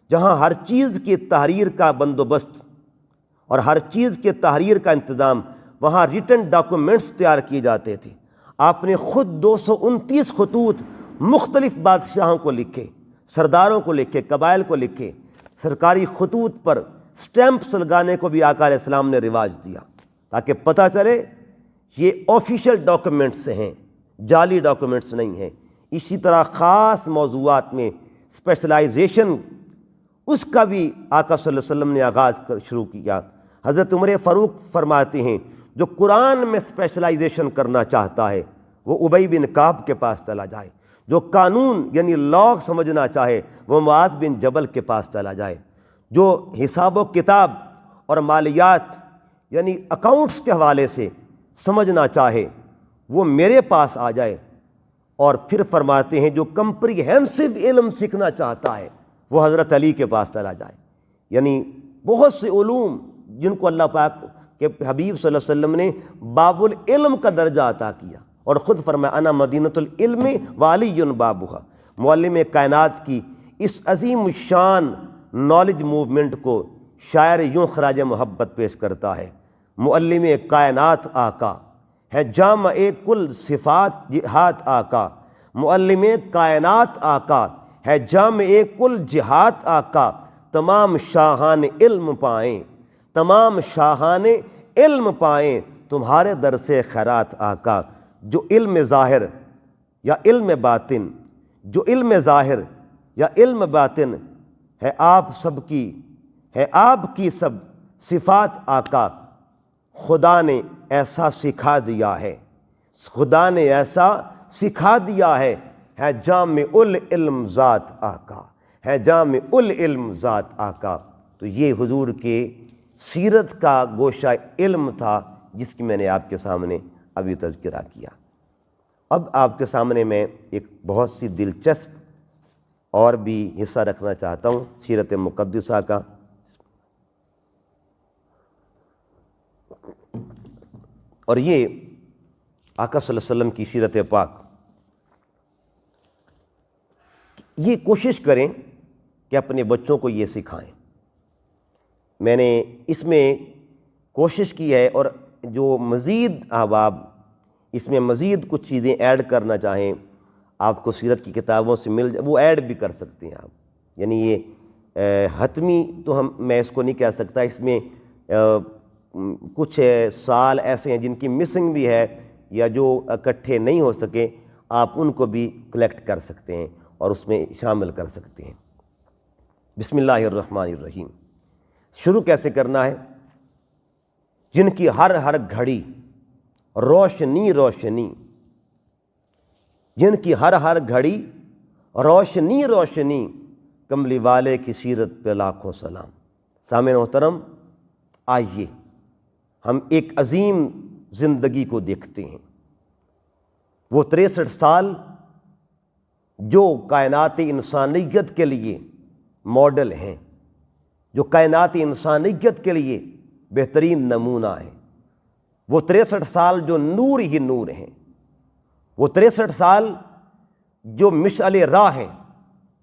S1: جہاں ہر چیز کی تحریر کا بندوبست اور ہر چیز کے تحریر کا انتظام، وہاں ریٹن ڈاکومنٹس تیار کیے جاتے تھے۔ آپ نے خود 229 خطوط مختلف بادشاہوں کو لکھے، سرداروں کو لکھے، قبائل کو لکھے۔ سرکاری خطوط پر سٹیمپس لگانے کو بھی آقا علیہ السلام نے رواج دیا تاکہ پتہ چلے یہ آفیشیل ڈاکومنٹس ہیں، جعلی ڈاکومنٹس نہیں ہیں۔ اسی طرح خاص موضوعات میں اسپیشلائزیشن، اس کا بھی آقا صلی اللہ علیہ وسلم نے آغاز شروع کیا۔ حضرت عمر فاروق فرماتے ہیں جو قرآن میں اسپیشلائزیشن کرنا چاہتا ہے وہ ابی بن کعب کے پاس چلا جائے، جو قانون یعنی لاء سمجھنا چاہے وہ معاذ بن جبل کے پاس چلا جائے، جو حساب و کتاب اور مالیات یعنی اکاؤنٹس کے حوالے سے سمجھنا چاہے وہ میرے پاس آ جائے۔ اور پھر فرماتے ہیں جو کمپریہنسو علم سیکھنا چاہتا ہے وہ حضرت علی کے پاس چلا جائے۔ یعنی بہت سے علوم جن کو اللہ پاک کے حبیب صلی اللہ علیہ وسلم نے باب العلم کا درجہ عطا کیا اور خود فرمایا انا مدینۃ العلم وعلی بابھا۔ معلم کائنات کی اس عظیم الشان نالج موومنٹ کو شاعر یوں خراج محبت پیش کرتا ہے: معلم کائنات آقا ہے جامع کل صفات جہات آقا، معلم کائنات آقا ہے جامع کل جہات آقا، تمام شاہان علم پائیں، تمام شاہان علم پائیں تمہارے در سے خیرات آقا۔ جو علم ظاہر یا علم باطن، جو علم ظاہر یا علم باطن ہے آپ سب کی، ہے آپ کی سب صفات آقا، خدا نے ایسا سکھا دیا ہے، خدا نے ایسا سکھا دیا ہے جامع العلم ذات آقا، ہے جامع العلم ذات آقا۔ تو یہ حضور کے سیرت کا گوشہ علم تھا جس کی میں نے آپ کے سامنے ابھی تذکرہ کیا۔ اب آپ کے سامنے میں ایک بہت سی دلچسپ اور بھی حصہ رکھنا چاہتا ہوں سیرت مقدسہ کا۔ اور یہ آقا صلی اللہ علیہ وسلم کی سیرت پاک، یہ کوشش کریں کہ اپنے بچوں کو یہ سکھائیں۔ میں نے اس میں کوشش کی ہے، اور جو مزید احباب اس میں مزید کچھ چیزیں ایڈ کرنا چاہیں، آپ کو سیرت کی کتابوں سے مل جائے، وہ ایڈ بھی کر سکتے ہیں آپ۔ یعنی یہ حتمی تو میں اس کو نہیں کہہ سکتا، اس میں کچھ سال ایسے ہیں جن کی مسنگ بھی ہے یا جو اکٹھے نہیں ہو سکے، آپ ان کو بھی کلیکٹ کر سکتے ہیں اور اس میں شامل کر سکتے ہیں۔ بسم اللہ الرحمن الرحیم۔ شروع کیسے کرنا ہے؟ جن کی ہر گھڑی روشنی روشنی، جن کی ہر گھڑی روشنی روشنی، کملی والے کی سیرت پہ لاکھوں سلام۔ سامعین محترم، آئیے ہم ایک عظیم زندگی کو دیکھتے ہیں۔ وہ 63 سال جو کائنات انسانیت کے لیے ماڈل ہیں، جو کائنات انسانیت کے لیے بہترین نمونہ ہیں، وہ 63 سال جو نور ہی نور ہیں، وہ 63 سال جو مشعل راہ ہیں،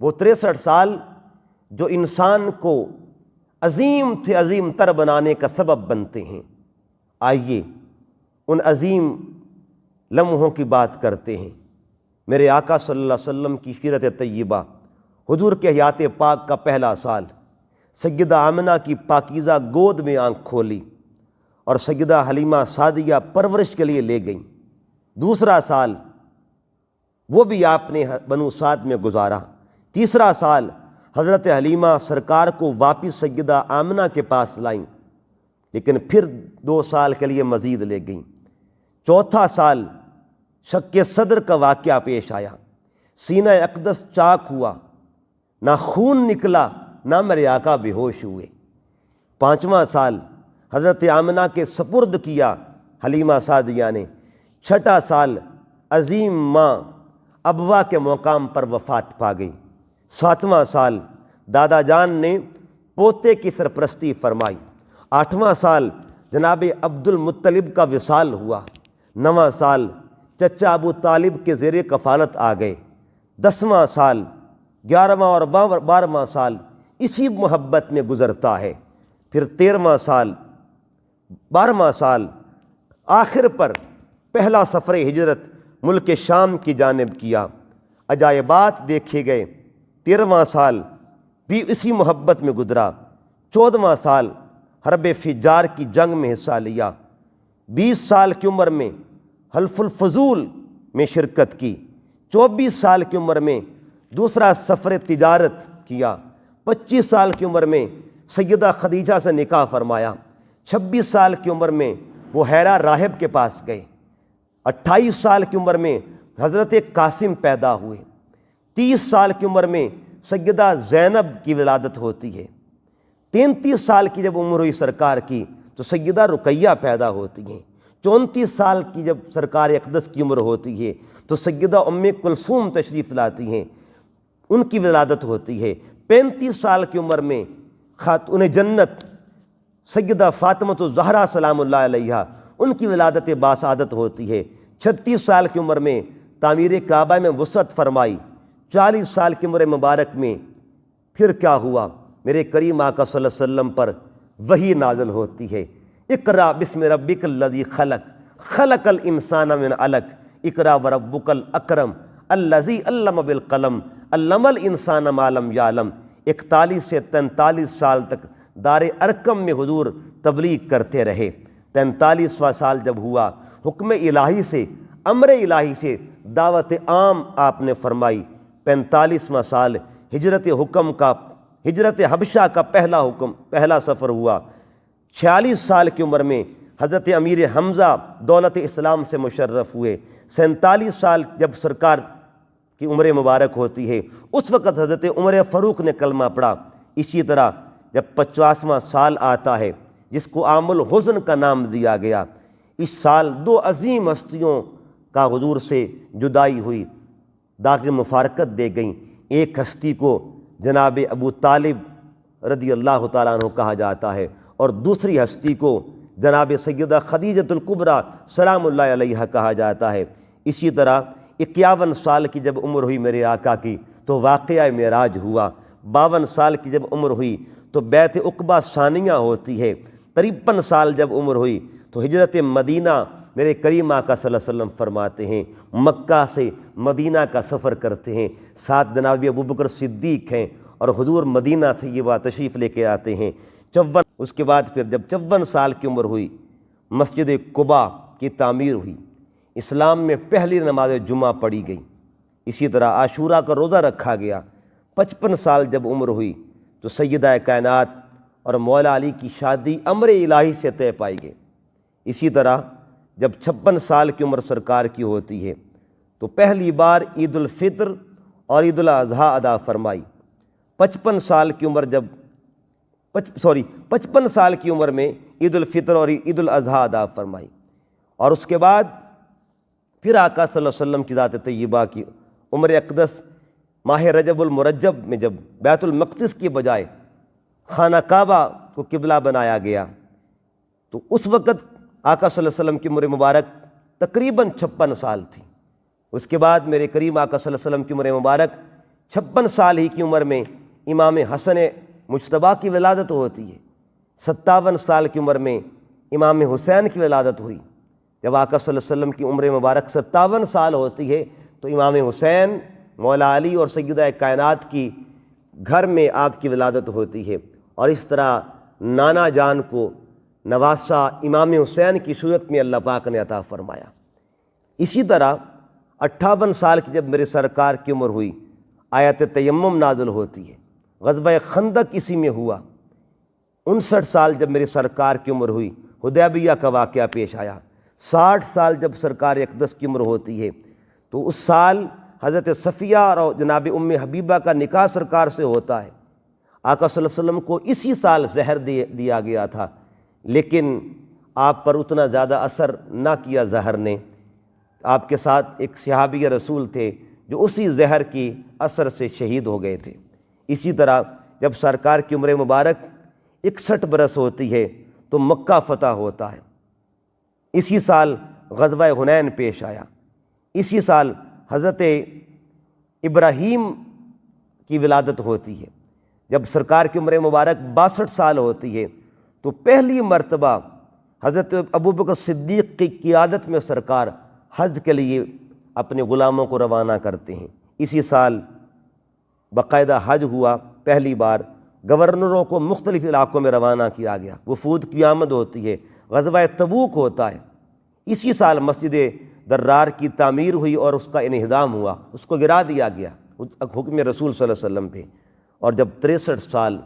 S1: وہ 63 سال جو انسان کو عظیم سے عظیم تر بنانے کا سبب بنتے ہیں۔ آئیے ان عظیم لمحوں کی بات کرتے ہیں۔ میرے آقا صلی اللہ علیہ وسلم کی سیرت طیبہ، حضور کے حیات پاک کا پہلا سال، سیدہ آمنہ کی پاکیزہ گود میں آنکھ کھولی اور سیدہ حلیمہ سعدیہ پرورش کے لیے لے گئیں۔ دوسرا سال وہ بھی آپ نے بنو سعد میں گزارا۔ تیسرا سال حضرت حلیمہ سرکار کو واپس سیدہ آمنہ کے پاس لائیں، لیکن پھر 2 سال کے لیے مزید لے گئیں۔ چوتھا سال شق صدر کا واقعہ پیش آیا، سینہ اقدس چاک ہوا، نہ خون نکلا نہ میرے آقا بے ہوش ہوئے۔ 5واں سال حضرت آمنہ کے سپرد کیا حلیمہ سعدیہ نے۔ 6واں سال عظیم ماں ابوا کے مقام پر وفات پا گئی۔ 7واں سال دادا جان نے پوتے کی سرپرستی فرمائی۔ 8واں سال جناب عبد المطلب کا وصال ہوا۔ 9واں سال چچا ابو طالب کے زیر کفالت آ گئے۔ 10واں سال، 11واں اور 12واں سال اسی محبت میں گزرتا ہے۔ پھر 13واں سال، 12واں سال، آخر پر پہلا سفر ہجرت ملک شام کی جانب کیا۔ عجائبات دیکھے گئے۔ 13واں سال بھی اسی محبت میں گزرا۔ 14واں سال حرب فجار کی جنگ میں حصہ لیا۔ 20 سال کی عمر میں حلف الفضول میں شرکت کی۔ 24 سال کی عمر میں دوسرا سفر تجارت کیا۔ 25 سال کی عمر میں سیدہ خدیجہ سے نکاح فرمایا۔ 26 سال کی عمر میں وہ حیرہ راہب کے پاس گئے۔ 28 سال کی عمر میں حضرت قاسم پیدا ہوئے۔ 30 سال کی عمر میں سیدہ زینب کی ولادت ہوتی ہے۔ 33 سال کی جب عمر ہوئی سرکار کی تو سیدہ رقیہ پیدا ہوتی ہیں۔ 34 سال کی جب سرکار اقدس کی عمر ہوتی ہے تو سیدہ ام کلثوم تشریف لاتی ہیں، ان کی ولادت ہوتی ہے۔ 35 سال کی عمر میں خاتون جنت سیدہ فاطمہ الزہرا سلام اللہ علیہا، ان کی ولادت باسعادت ہوتی ہے۔ 36 سال کی عمر میں تعمیر کعبہ میں وسعت فرمائی۔ 40 سال کی عمر مبارک میں پھر کیا ہوا؟ میرے کریم آقا صلی اللہ علیہ وسلم پر وحی نازل ہوتی ہے۔ اقرا بسم ربک الذی خلق، خلق الانسان من علق، اقرا وربک الاکرم الذی علم بالقلم، علم الانسان ما لم یعلم۔ 41 سے 43 سال تک دار ارقم میں حضور تبلیغ کرتے رہے۔ 43واں سال جب ہوا، حکم الہی سے، امر الہی سے دعوت عام آپ نے فرمائی۔ 45واں سال ہجرت حبشہ کا پہلا سفر ہوا۔ 46 سال کی عمر میں حضرت امیر حمزہ دولت اسلام سے مشرف ہوئے۔ 47 سال جب سرکار کی عمر مبارک ہوتی ہے اس وقت حضرت عمر فاروق نے کلمہ پڑھا۔ اسی طرح جب 50واں سال آتا ہے جس کو عام الحزن کا نام دیا گیا، اس سال 2 عظیم ہستیوں کا حضور سے جدائی ہوئی، داغ مفارقت دے گئیں۔ ایک ہستی کو جناب ابو طالب رضی اللہ تعالیٰ عنہ کہا جاتا ہے، اور دوسری ہستی کو جناب سیدہ خدیجۃ الکبریٰ سلام اللہ علیہا کہا جاتا ہے۔ اسی طرح 51 سال کی جب عمر ہوئی میرے آقا کی تو واقعہ معراج ہوا۔ 52 سال کی جب عمر ہوئی تو بیعت عقبہ ثانیہ ہوتی ہے۔ 53 سال جب عمر ہوئی تو ہجرت مدینہ میرے کریم آقا صلی اللہ علیہ وسلم فرماتے ہیں، مکہ سے مدینہ کا سفر کرتے ہیں، ساتھ جناب ابوبکر صدیق ہیں اور حضور مدینہ طیبہ تشریف لے کے آتے ہیں۔ 54 اس کے بعد پھر جب 54 سال کی عمر ہوئی مسجد قباء کی تعمیر ہوئی، اسلام میں پہلی نماز جمعہ پڑھی گئی۔ اسی طرح عاشوراء کا روزہ رکھا گیا۔ 55 سال جب عمر ہوئی تو سیدہ کائنات اور مولا علی کی شادی امر الہی سے طے پائی گئی۔ اسی طرح جب 56 سال کی عمر سرکار کی ہوتی ہے تو پہلی بار عید الفطر اور عید الاضحیٰ ادا فرمائی۔ 55 سال کی عمر جب 55 سال کی عمر میں عید الفطر اور عید الاضحیٰ ادا فرمائی، اور اس کے بعد پھر آقا صلی اللہ علیہ وسلم کی ذات طیبہ کی عمر اقدس ماہ رجب المرجب میں جب بیت المقدس کی بجائے خانہ کعبہ کو قبلہ بنایا گیا تو اس وقت آقا صلی اللہ علیہ وسلم کی عمر مبارک تقریباً 56 سال تھی۔ اس کے بعد میرے کریم آقا صلی اللہ علیہ وسلم کی عمر مبارک 56 سال ہی کی عمر میں امام حسن مجتبیٰ کی ولادت ہوتی ہے۔ 57 سال کی عمر میں امام حسین کی ولادت ہوئی۔ جب آقا صلی اللہ علیہ وسلم کی عمر مبارک 57 سال ہوتی ہے تو امام حسین مولا علی اور سیدہ کائنات کی گھر میں آپ کی ولادت ہوتی ہے، اور اس طرح نانا جان کو نواسہ امام حسین کی صورت میں اللہ پاک نے عطا فرمایا۔ اسی طرح 58 سال کی جب میرے سرکار کی عمر ہوئی آیت تیمم نازل ہوتی ہے، غزوہ خندق اسی میں ہوا۔ 59 سال جب میرے سرکار کی عمر ہوئی حدیبیہ کا واقعہ پیش آیا۔ 60 سال جب سرکار اقدس کی عمر ہوتی ہے تو اس سال حضرت صفیہ اور جناب ام حبیبہ کا نکاح سرکار سے ہوتا ہے۔ آقا صلی اللہ علیہ وسلم کو اسی سال زہر دیا گیا تھا، لیکن آپ پر اتنا زیادہ اثر نہ کیا زہر نے۔ آپ کے ساتھ ایک صحابی رسول تھے جو اسی زہر کی اثر سے شہید ہو گئے تھے۔ اسی طرح جب سرکار کی عمر مبارک 61 برس ہوتی ہے تو مکہ فتح ہوتا ہے۔ اسی سال غزوہ حنین پیش آیا۔ اسی سال حضرت ابراہیم کی ولادت ہوتی ہے۔ جب سرکار کی عمر مبارک 62 سال ہوتی ہے تو پہلی مرتبہ حضرت ابوبکر صدیق کی قیادت میں سرکار حج کے لیے اپنے غلاموں کو روانہ کرتے ہیں۔ اسی سال باقاعدہ حج ہوا، پہلی بار گورنروں کو مختلف علاقوں میں روانہ کیا گیا، وفود کی آمد ہوتی ہے، غزوہ تبوک ہوتا ہے۔ اسی سال مسجد درار کی تعمیر ہوئی اور اس کا انہدام ہوا، اس کو گرا دیا گیا حکم رسول صلی اللہ علیہ وسلم پہ۔ اور جب 63 سال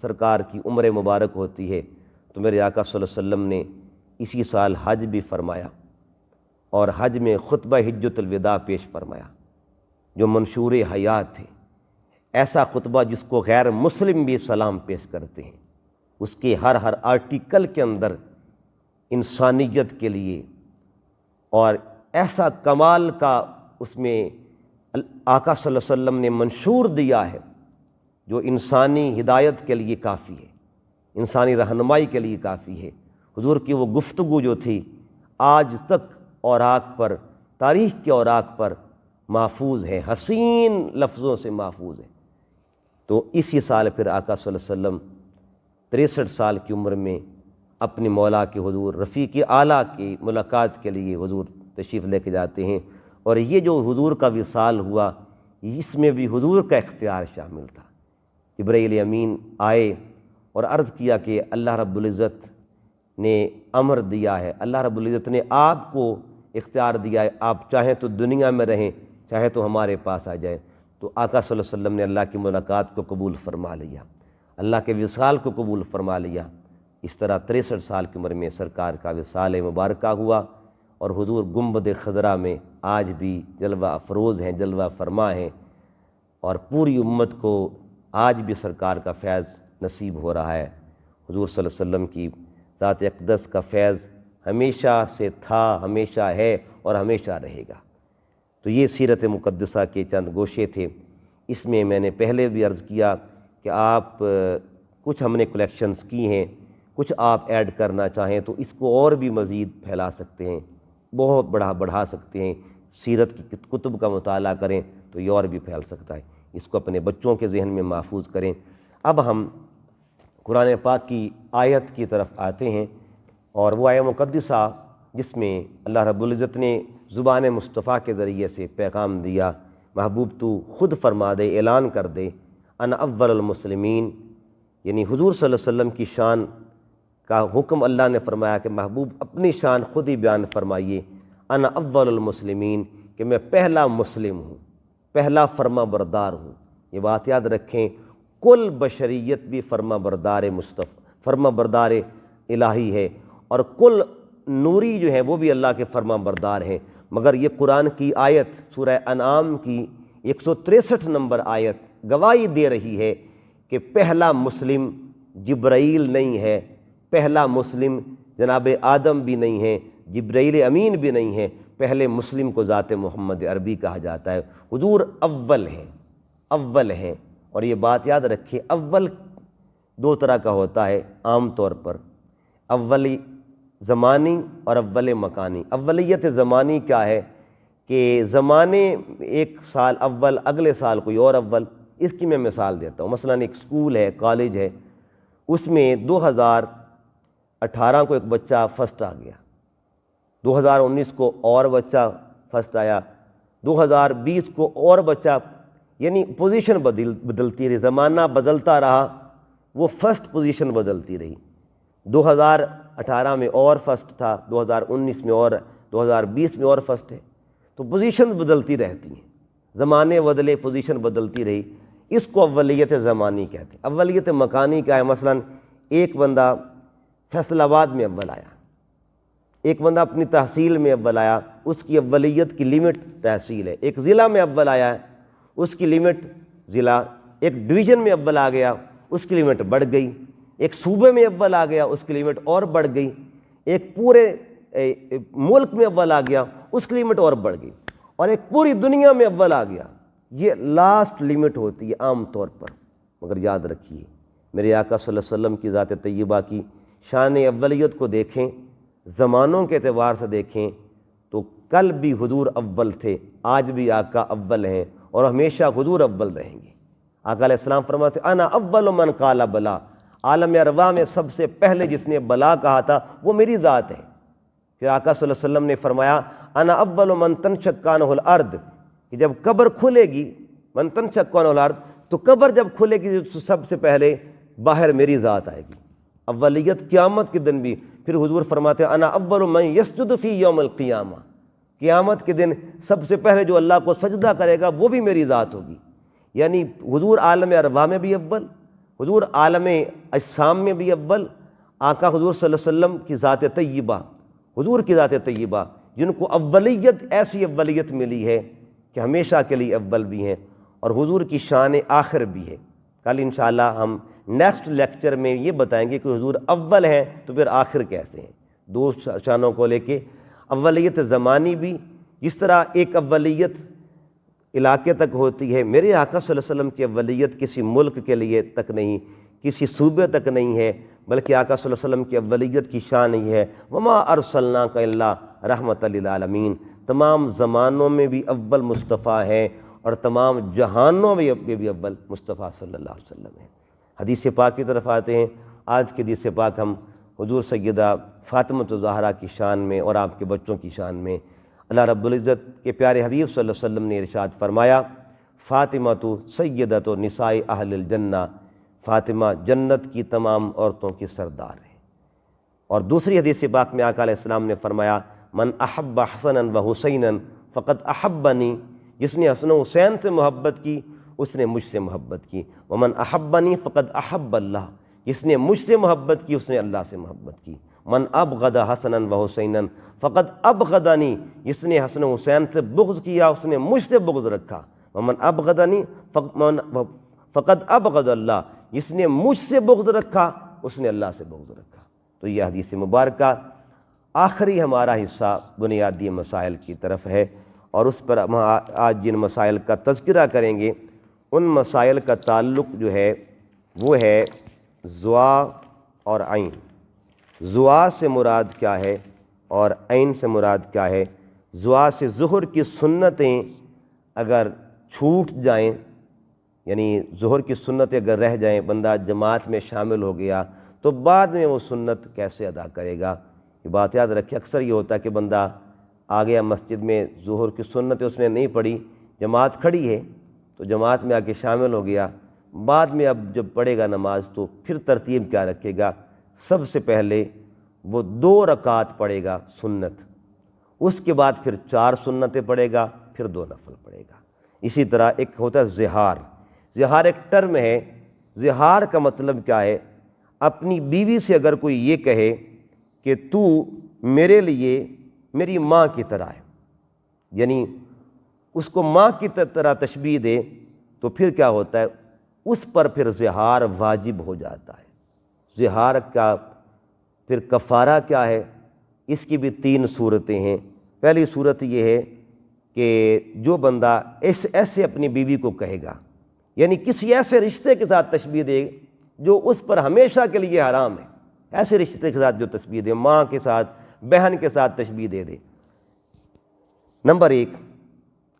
S1: سرکار کی عمر مبارک ہوتی ہے تو میرے آقا صلی اللہ علیہ وسلم نے اسی سال حج بھی فرمایا، اور حج میں خطبہ حجۃ الوداع پیش فرمایا جو منشور حیات ہے۔ ایسا خطبہ جس کو غیر مسلم بھی سلام پیش کرتے ہیں، اس کے ہر آرٹیکل کے اندر انسانیت کے لیے اور ایسا کمال کا اس میں آقا صلی اللہ علیہ وسلم نے منشور دیا ہے جو انسانی ہدایت کے لیے کافی ہے، انسانی رہنمائی کے لیے کافی ہے۔ حضور کی وہ گفتگو جو تھی آج تک اوراق پر، تاریخ کے اوراق پر محفوظ ہے، حسین لفظوں سے محفوظ ہے۔ تو اسی سال پھر آقا صلی اللہ علیہ وسلم 63 سال کی عمر میں اپنے مولا کے حضور رفیق اعلیٰ کی ملاقات کے لیے حضور تشریف لے کے جاتے ہیں، اور یہ جو حضور کا وصال ہوا اس میں بھی حضور کا اختیار شامل تھا۔ جبرائیل امین آئے اور عرض کیا کہ اللہ رب العزت نے امر دیا ہے، اللہ رب العزت نے آپ کو اختیار دیا ہے، آپ چاہیں تو دنیا میں رہیں، چاہیں تو ہمارے پاس آ جائیں۔ تو آقا صلی اللہ علیہ وسلم نے اللہ کی ملاقات کو قبول فرما لیا، اللہ کے وصال کو قبول فرما لیا۔ اس طرح 63 سال کی عمر میں سرکار کا وصال مبارکہ ہوا، اور حضور گنبد خضرا میں آج بھی جلوہ افروز ہیں، جلوہ فرما ہیں، اور پوری امت کو آج بھی سرکار کا فیض نصیب ہو رہا ہے۔ حضور صلی اللہ علیہ وسلم کی ذات اقدس کا فیض ہمیشہ سے تھا، ہمیشہ ہے اور ہمیشہ رہے گا۔ تو یہ سیرت مقدسہ کے چند گوشے تھے۔ اس میں نے پہلے بھی عرض کیا کہ آپ کچھ ہم نے کلیکشنز کی ہیں، کچھ آپ ایڈ کرنا چاہیں تو اس کو اور بھی مزید پھیلا سکتے ہیں، بہت بڑھا سکتے ہیں۔ سیرت کی کتب کا مطالعہ کریں تو یہ اور بھی پھیل سکتا ہے، اس کو اپنے بچوں کے ذہن میں محفوظ کریں۔ اب ہم قرآن پاک کی آیت کی طرف آتے ہیں، اور وہ آیت مقدسہ جس میں اللہ رب العزت نے زبان مصطفیٰ کے ذریعے سے پیغام دیا، محبوب تو خود فرما دے، اعلان کر دے، انا اول المسلمین، یعنی حضور صلی اللہ علیہ وسلم کی شان کا حکم اللہ نے فرمایا کہ محبوب اپنی شان خود ہی بیان فرمائیے، انا اول المسلمین، کہ میں پہلا مسلم ہوں، پہلا فرما بردار ہوں۔ یہ بات یاد رکھیں، کل بشریت بھی فرما بردار فرما بردار الہی ہے، اور کل نوری جو ہے وہ بھی اللہ کے فرما بردار ہیں، مگر یہ قرآن کی آیت سورہ انعام کی 163 نمبر آیت گواہی دے رہی ہے کہ پہلا مسلم جبرائیل نہیں ہے، پہلا مسلم جناب آدم بھی نہیں ہے، جبرائیل امین بھی نہیں ہے، پہلے مسلم کو ذات محمد عربی کہا جاتا ہے۔ حضور اول ہیں، اور یہ بات یاد رکھیں، اول دو طرح کا ہوتا ہے عام طور پر، اولی زمانی اور اول مکانی۔ اولیت زمانی کیا ہے کہ زمانے ایک سال اول، اگلے سال کوئی اور اول۔ اس کی میں مثال دیتا ہوں، مثلا ایک اسکول ہے، کالج ہے، اس میں 2018 کو ایک بچہ فرسٹ آ گیا، 2019 کو اور بچہ فرسٹ آیا، 2020 کو اور بچہ، یعنی پوزیشن بدلتی رہی، زمانہ بدلتا رہا، وہ فرسٹ پوزیشن بدلتی رہی۔ 2018 میں اور فرسٹ تھا، 2019 میں اور، 2020 میں اور فرسٹ ہے۔ تو پوزیشن بدلتی رہتی ہیں، زمانے بدلے، پوزیشن بدلتی رہی، اس کو اولیت زمانی کہتے ہیں۔ اولیت مکانی کیا ہے؟ مثلا ایک بندہ فیصل آباد میں اول آیا، ایک بندہ اپنی تحصیل میں اول آیا، اس کی اولیت کی لیمٹ تحصیل ہے۔ ایک ضلع میں اول آیا ہے، اس کی لیمٹ ضلع، ایک ڈویژن میں اول آ گیا، اس کی لیمٹ بڑھ گئی، ایک صوبے میں اول آ گیا، اس کی لیمٹ اور بڑھ گئی، ایک پورے ملک میں اول آ گیا، اس کی لیمٹ اور بڑھ گئی، اور ایک پوری دنیا میں اول آ گیا۔ یہ لاسٹ لیمٹ ہوتی ہے عام طور پر، مگر یاد رکھیے میرے آقا صلی اللہ علیہ وسلم کی ذات طیبہ کی شان اولیت کو دیکھیں، زمانوں کے اعتبار سے دیکھیں تو کل بھی حضور اول تھے، آج بھی آقا اول ہیں، اور ہمیشہ حضور اول رہیں گے۔ آقا علیہ السلام فرماتے انا اول من قال بلا، عالم ارواح میں سب سے پہلے جس نے بلا کہا تھا وہ میری ذات ہے۔ پھر آقا صلی اللہ علیہ وسلم نے فرمایا انا اول من تنشق عنہ الارض، کہ جب قبر کھلے گی، من تنشق عنہ الارض، تو قبر جب کھلے گی تو سب سے پہلے باہر میری ذات آئے گی، اولیت قیامت کے دن بھی۔ پھر حضور فرماتے ہیں انا اول من یسجد فی یوم القیامہ، قیامت کے دن سب سے پہلے جو اللہ کو سجدہ کرے گا وہ بھی میری ذات ہوگی۔ یعنی حضور عالم ارواح میں بھی اول، حضور عالم اجسام میں بھی اول، آقا حضور صلی اللہ علیہ وسلم کی ذات طیبہ، حضور کی ذات طیبہ، جن کو اولیت، ایسی اولیت ملی ہے کہ ہمیشہ کے لیے اول بھی ہیں، اور حضور کی شان آخر بھی ہے۔ کل انشاءاللہ ہم نیکسٹ لیکچر میں یہ بتائیں گے کہ حضور اول ہیں تو پھر آخر کیسے ہیں، دو شانوں کو لے کے۔ اولیت زمانی بھی، جس طرح ایک اولیت علاقے تک ہوتی ہے، میرے آقا صلی اللہ علیہ وسلم کی اولیت کسی ملک کے لیے تک نہیں، کسی صوبے تک نہیں ہے، بلکہ آقا صلی اللہ علیہ وسلم کی اولیت کی شان یہ ہے وما ارسلناک الا رحمۃ للعالمین، تمام زمانوں میں بھی اول مصطفیٰ ہیں، اور تمام جہانوں میں بھی اول مصطفیٰ صلی اللہ علیہ وسلم ہیں۔ حدیث پاک کی طرف آتے ہیں۔ آج کی حدیث پاک ہم حضور سیدہ فاطمۃ الزہرا کی شان میں اور آپ کے بچوں کی شان میں، اللہ رب العزت کے پیارے حبیب صلی اللہ علیہ وسلم نے ارشاد فرمایا فاطمۃ سیدۃ نساء اہل الجنہ، فاطمہ جنت کی تمام عورتوں کی سردار ہے۔ اور دوسری حدیث پاک میں آقا علیہ السلام نے فرمایا من احب حسنا و حسینا فقد احبنی، جس نے حسن و حسین سے محبت کی اس نے مجھ سے محبت کی، ومن احبنی فقد احب اللہ، جس نے مجھ سے محبت کی اس نے اللہ سے محبت کی، من ابغض حسنا و حسینا فقد ابغضنی، جس نے حسن و حسین سے بغض کیا اس نے مجھ سے بغض رکھا، ومن ابغضنی فقد ابغض اللہ، جس نے مجھ سے بغض رکھا اس نے اللہ سے بغض رکھا۔ تو یہ حدیث مبارکہ آخری ہمارا حصہ بنیادی مسائل کی طرف ہے، اور اس پر ہم آج جن مسائل کا تذکرہ کریں گے ان مسائل کا تعلق جو ہے وہ ہے زوا اور عین۔ زوا سے مراد کیا ہے اور عین سے مراد کیا ہے؟ زوا سے ظہر کی سنتیں اگر چھوٹ جائیں، یعنی ظہر کی سنتیں اگر رہ جائیں، بندہ جماعت میں شامل ہو گیا تو بعد میں وہ سنت کیسے ادا کرے گا؟ یہ بات یاد رکھیں، اکثر یہ ہوتا ہے کہ بندہ آ گیا مسجد میں، ظہر کی سنتیں اس نے نہیں پڑھی، جماعت کھڑی ہے تو جماعت میں آ کے شامل ہو گیا، بعد میں اب جب پڑھے گا نماز تو پھر ترتیب کیا رکھے گا؟ سب سے پہلے وہ 2 رکعت پڑھے گا سنت، اس کے بعد پھر 4 سنتیں پڑھے گا، پھر 2 نفل پڑھے گا۔ اسی طرح ایک ہوتا ہے زہار۔ زہار ایک ٹرم ہے۔ زہار کا مطلب کیا ہے؟ اپنی بیوی سے اگر کوئی یہ کہے کہ تو میرے لیے میری ماں کی طرح ہے، یعنی اس کو ماں کی طرح تشبیہ دے، تو پھر کیا ہوتا ہے؟ اس پر پھر زہار واجب ہو جاتا ہے۔ زہار کا پھر کفارہ کیا ہے؟ اس کی بھی 3 صورتیں ہیں۔ پہلی صورت یہ ہے کہ جو بندہ ایسے اپنی بیوی کو کہے گا، یعنی کسی ایسے رشتے کے ساتھ تشبیہ دے جو اس پر ہمیشہ کے لیے حرام ہے، ایسے رشتے کے ساتھ جو تشبیہ دے، ماں کے ساتھ، بہن کے ساتھ تشبیہ دے۔ نمبر 1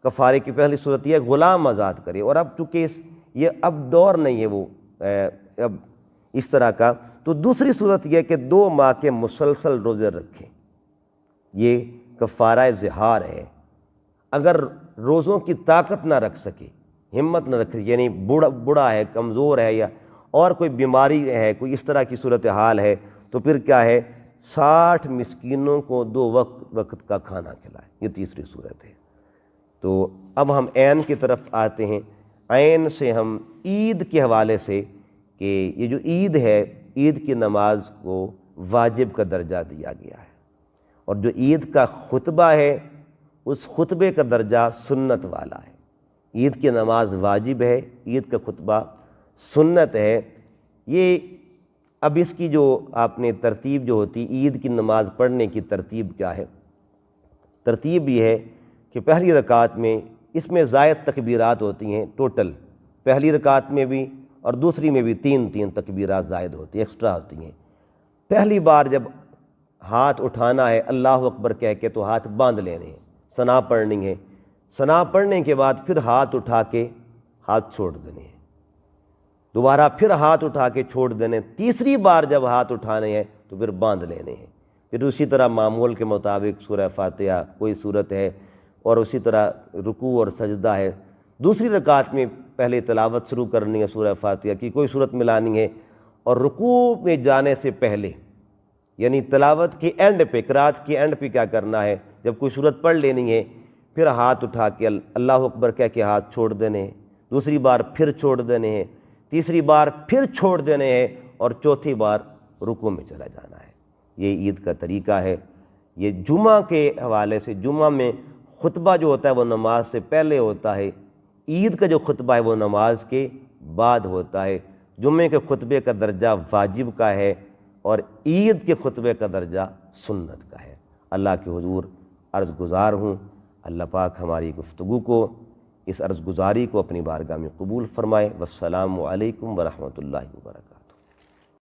S1: کفارے کی پہلی صورت یہ ہے غلام آزاد کرے، اور اب چونکہ یہ اب دور نہیں ہے وہ اب اس طرح کا، تو دوسری صورت یہ ہے کہ 2 ماہ کے مسلسل روزے رکھیں، یہ کفارہ زہار ہے۔ اگر روزوں کی طاقت نہ رکھ سکے، ہمت نہ رکھے، یعنی بوڑھا ہے، کمزور ہے، یا اور کوئی بیماری ہے، کوئی اس طرح کی صورتحال ہے، تو پھر کیا ہے؟ 60 مسکینوں کو 2 وقت کا کھانا کھلائے، یہ تیسری صورت ہے۔ تو اب ہم عین کی طرف آتے ہیں۔ عین سے ہم عید کے حوالے سے کہ یہ جو عید ہے، عید کی نماز کو واجب کا درجہ دیا گیا ہے، اور جو عید کا خطبہ ہے اس خطبے کا درجہ سنت والا ہے۔ عید کی نماز واجب ہے، عید کا خطبہ سنت ہے۔ یہ اب اس کی جو آپ نے ترتیب جو ہوتی، عید کی نماز پڑھنے کی ترتیب کیا ہے؟ ترتیب یہ ہے کہ پہلی رکعت میں، اس میں زائد تکبیرات ہوتی ہیں ٹوٹل، پہلی رکعت میں بھی اور دوسری میں بھی 3 تکبیرات زائد ہوتی ہیں، ایکسٹرا ہوتی ہیں۔ پہلی بار جب ہاتھ اٹھانا ہے اللہ اکبر کہہ کے تو ہاتھ باندھ لینے ہیں، ثنا پڑھنی ہے، ثنا پڑھنے کے بعد پھر ہاتھ اٹھا کے ہاتھ چھوڑ دینے ہیں، دوبارہ پھر ہاتھ اٹھا کے چھوڑ دینے، تیسری بار جب ہاتھ اٹھانے ہیں تو پھر باندھ لینے ہیں۔ پھر اسی طرح معمول کے مطابق سورہ فاتحہ کوئی صورت ہے، اور اسی طرح رکوع اور سجدہ ہے۔ دوسری رکعت میں پہلے تلاوت شروع کرنی ہے سورہ فاتحہ کی، کوئی صورت ملانی ہے، اور رکوع میں جانے سے پہلے، یعنی تلاوت کے اینڈ پہ، قرات کے اینڈ پہ کیا کرنا ہے؟ جب کوئی صورت پڑھ لینی ہے پھر ہاتھ اٹھا کے اللہ اکبر کہہ کے ہاتھ چھوڑ دینے ہیں، دوسری بار پھر چھوڑ دینے ہیں، تیسری بار پھر چھوڑ دینے ہیں، اور چوتھی بار رکوع میں چلا جانا ہے۔ یہ عید کا طریقہ ہے۔ یہ جمعہ کے حوالے سے، جمعہ میں خطبہ جو ہوتا ہے وہ نماز سے پہلے ہوتا ہے، عید کا جو خطبہ ہے وہ نماز کے بعد ہوتا ہے۔ جمعے کے خطبے کا درجہ واجب کا ہے، اور عید کے خطبے کا درجہ سنت کا ہے۔ اللہ کے حضور عرض گزار ہوں، اللہ پاک ہماری گفتگو کو، اس عرض گزاری کو اپنی بارگاہ میں قبول فرمائے۔ والسلام علیکم ورحمۃ اللہ وبرکاتہ۔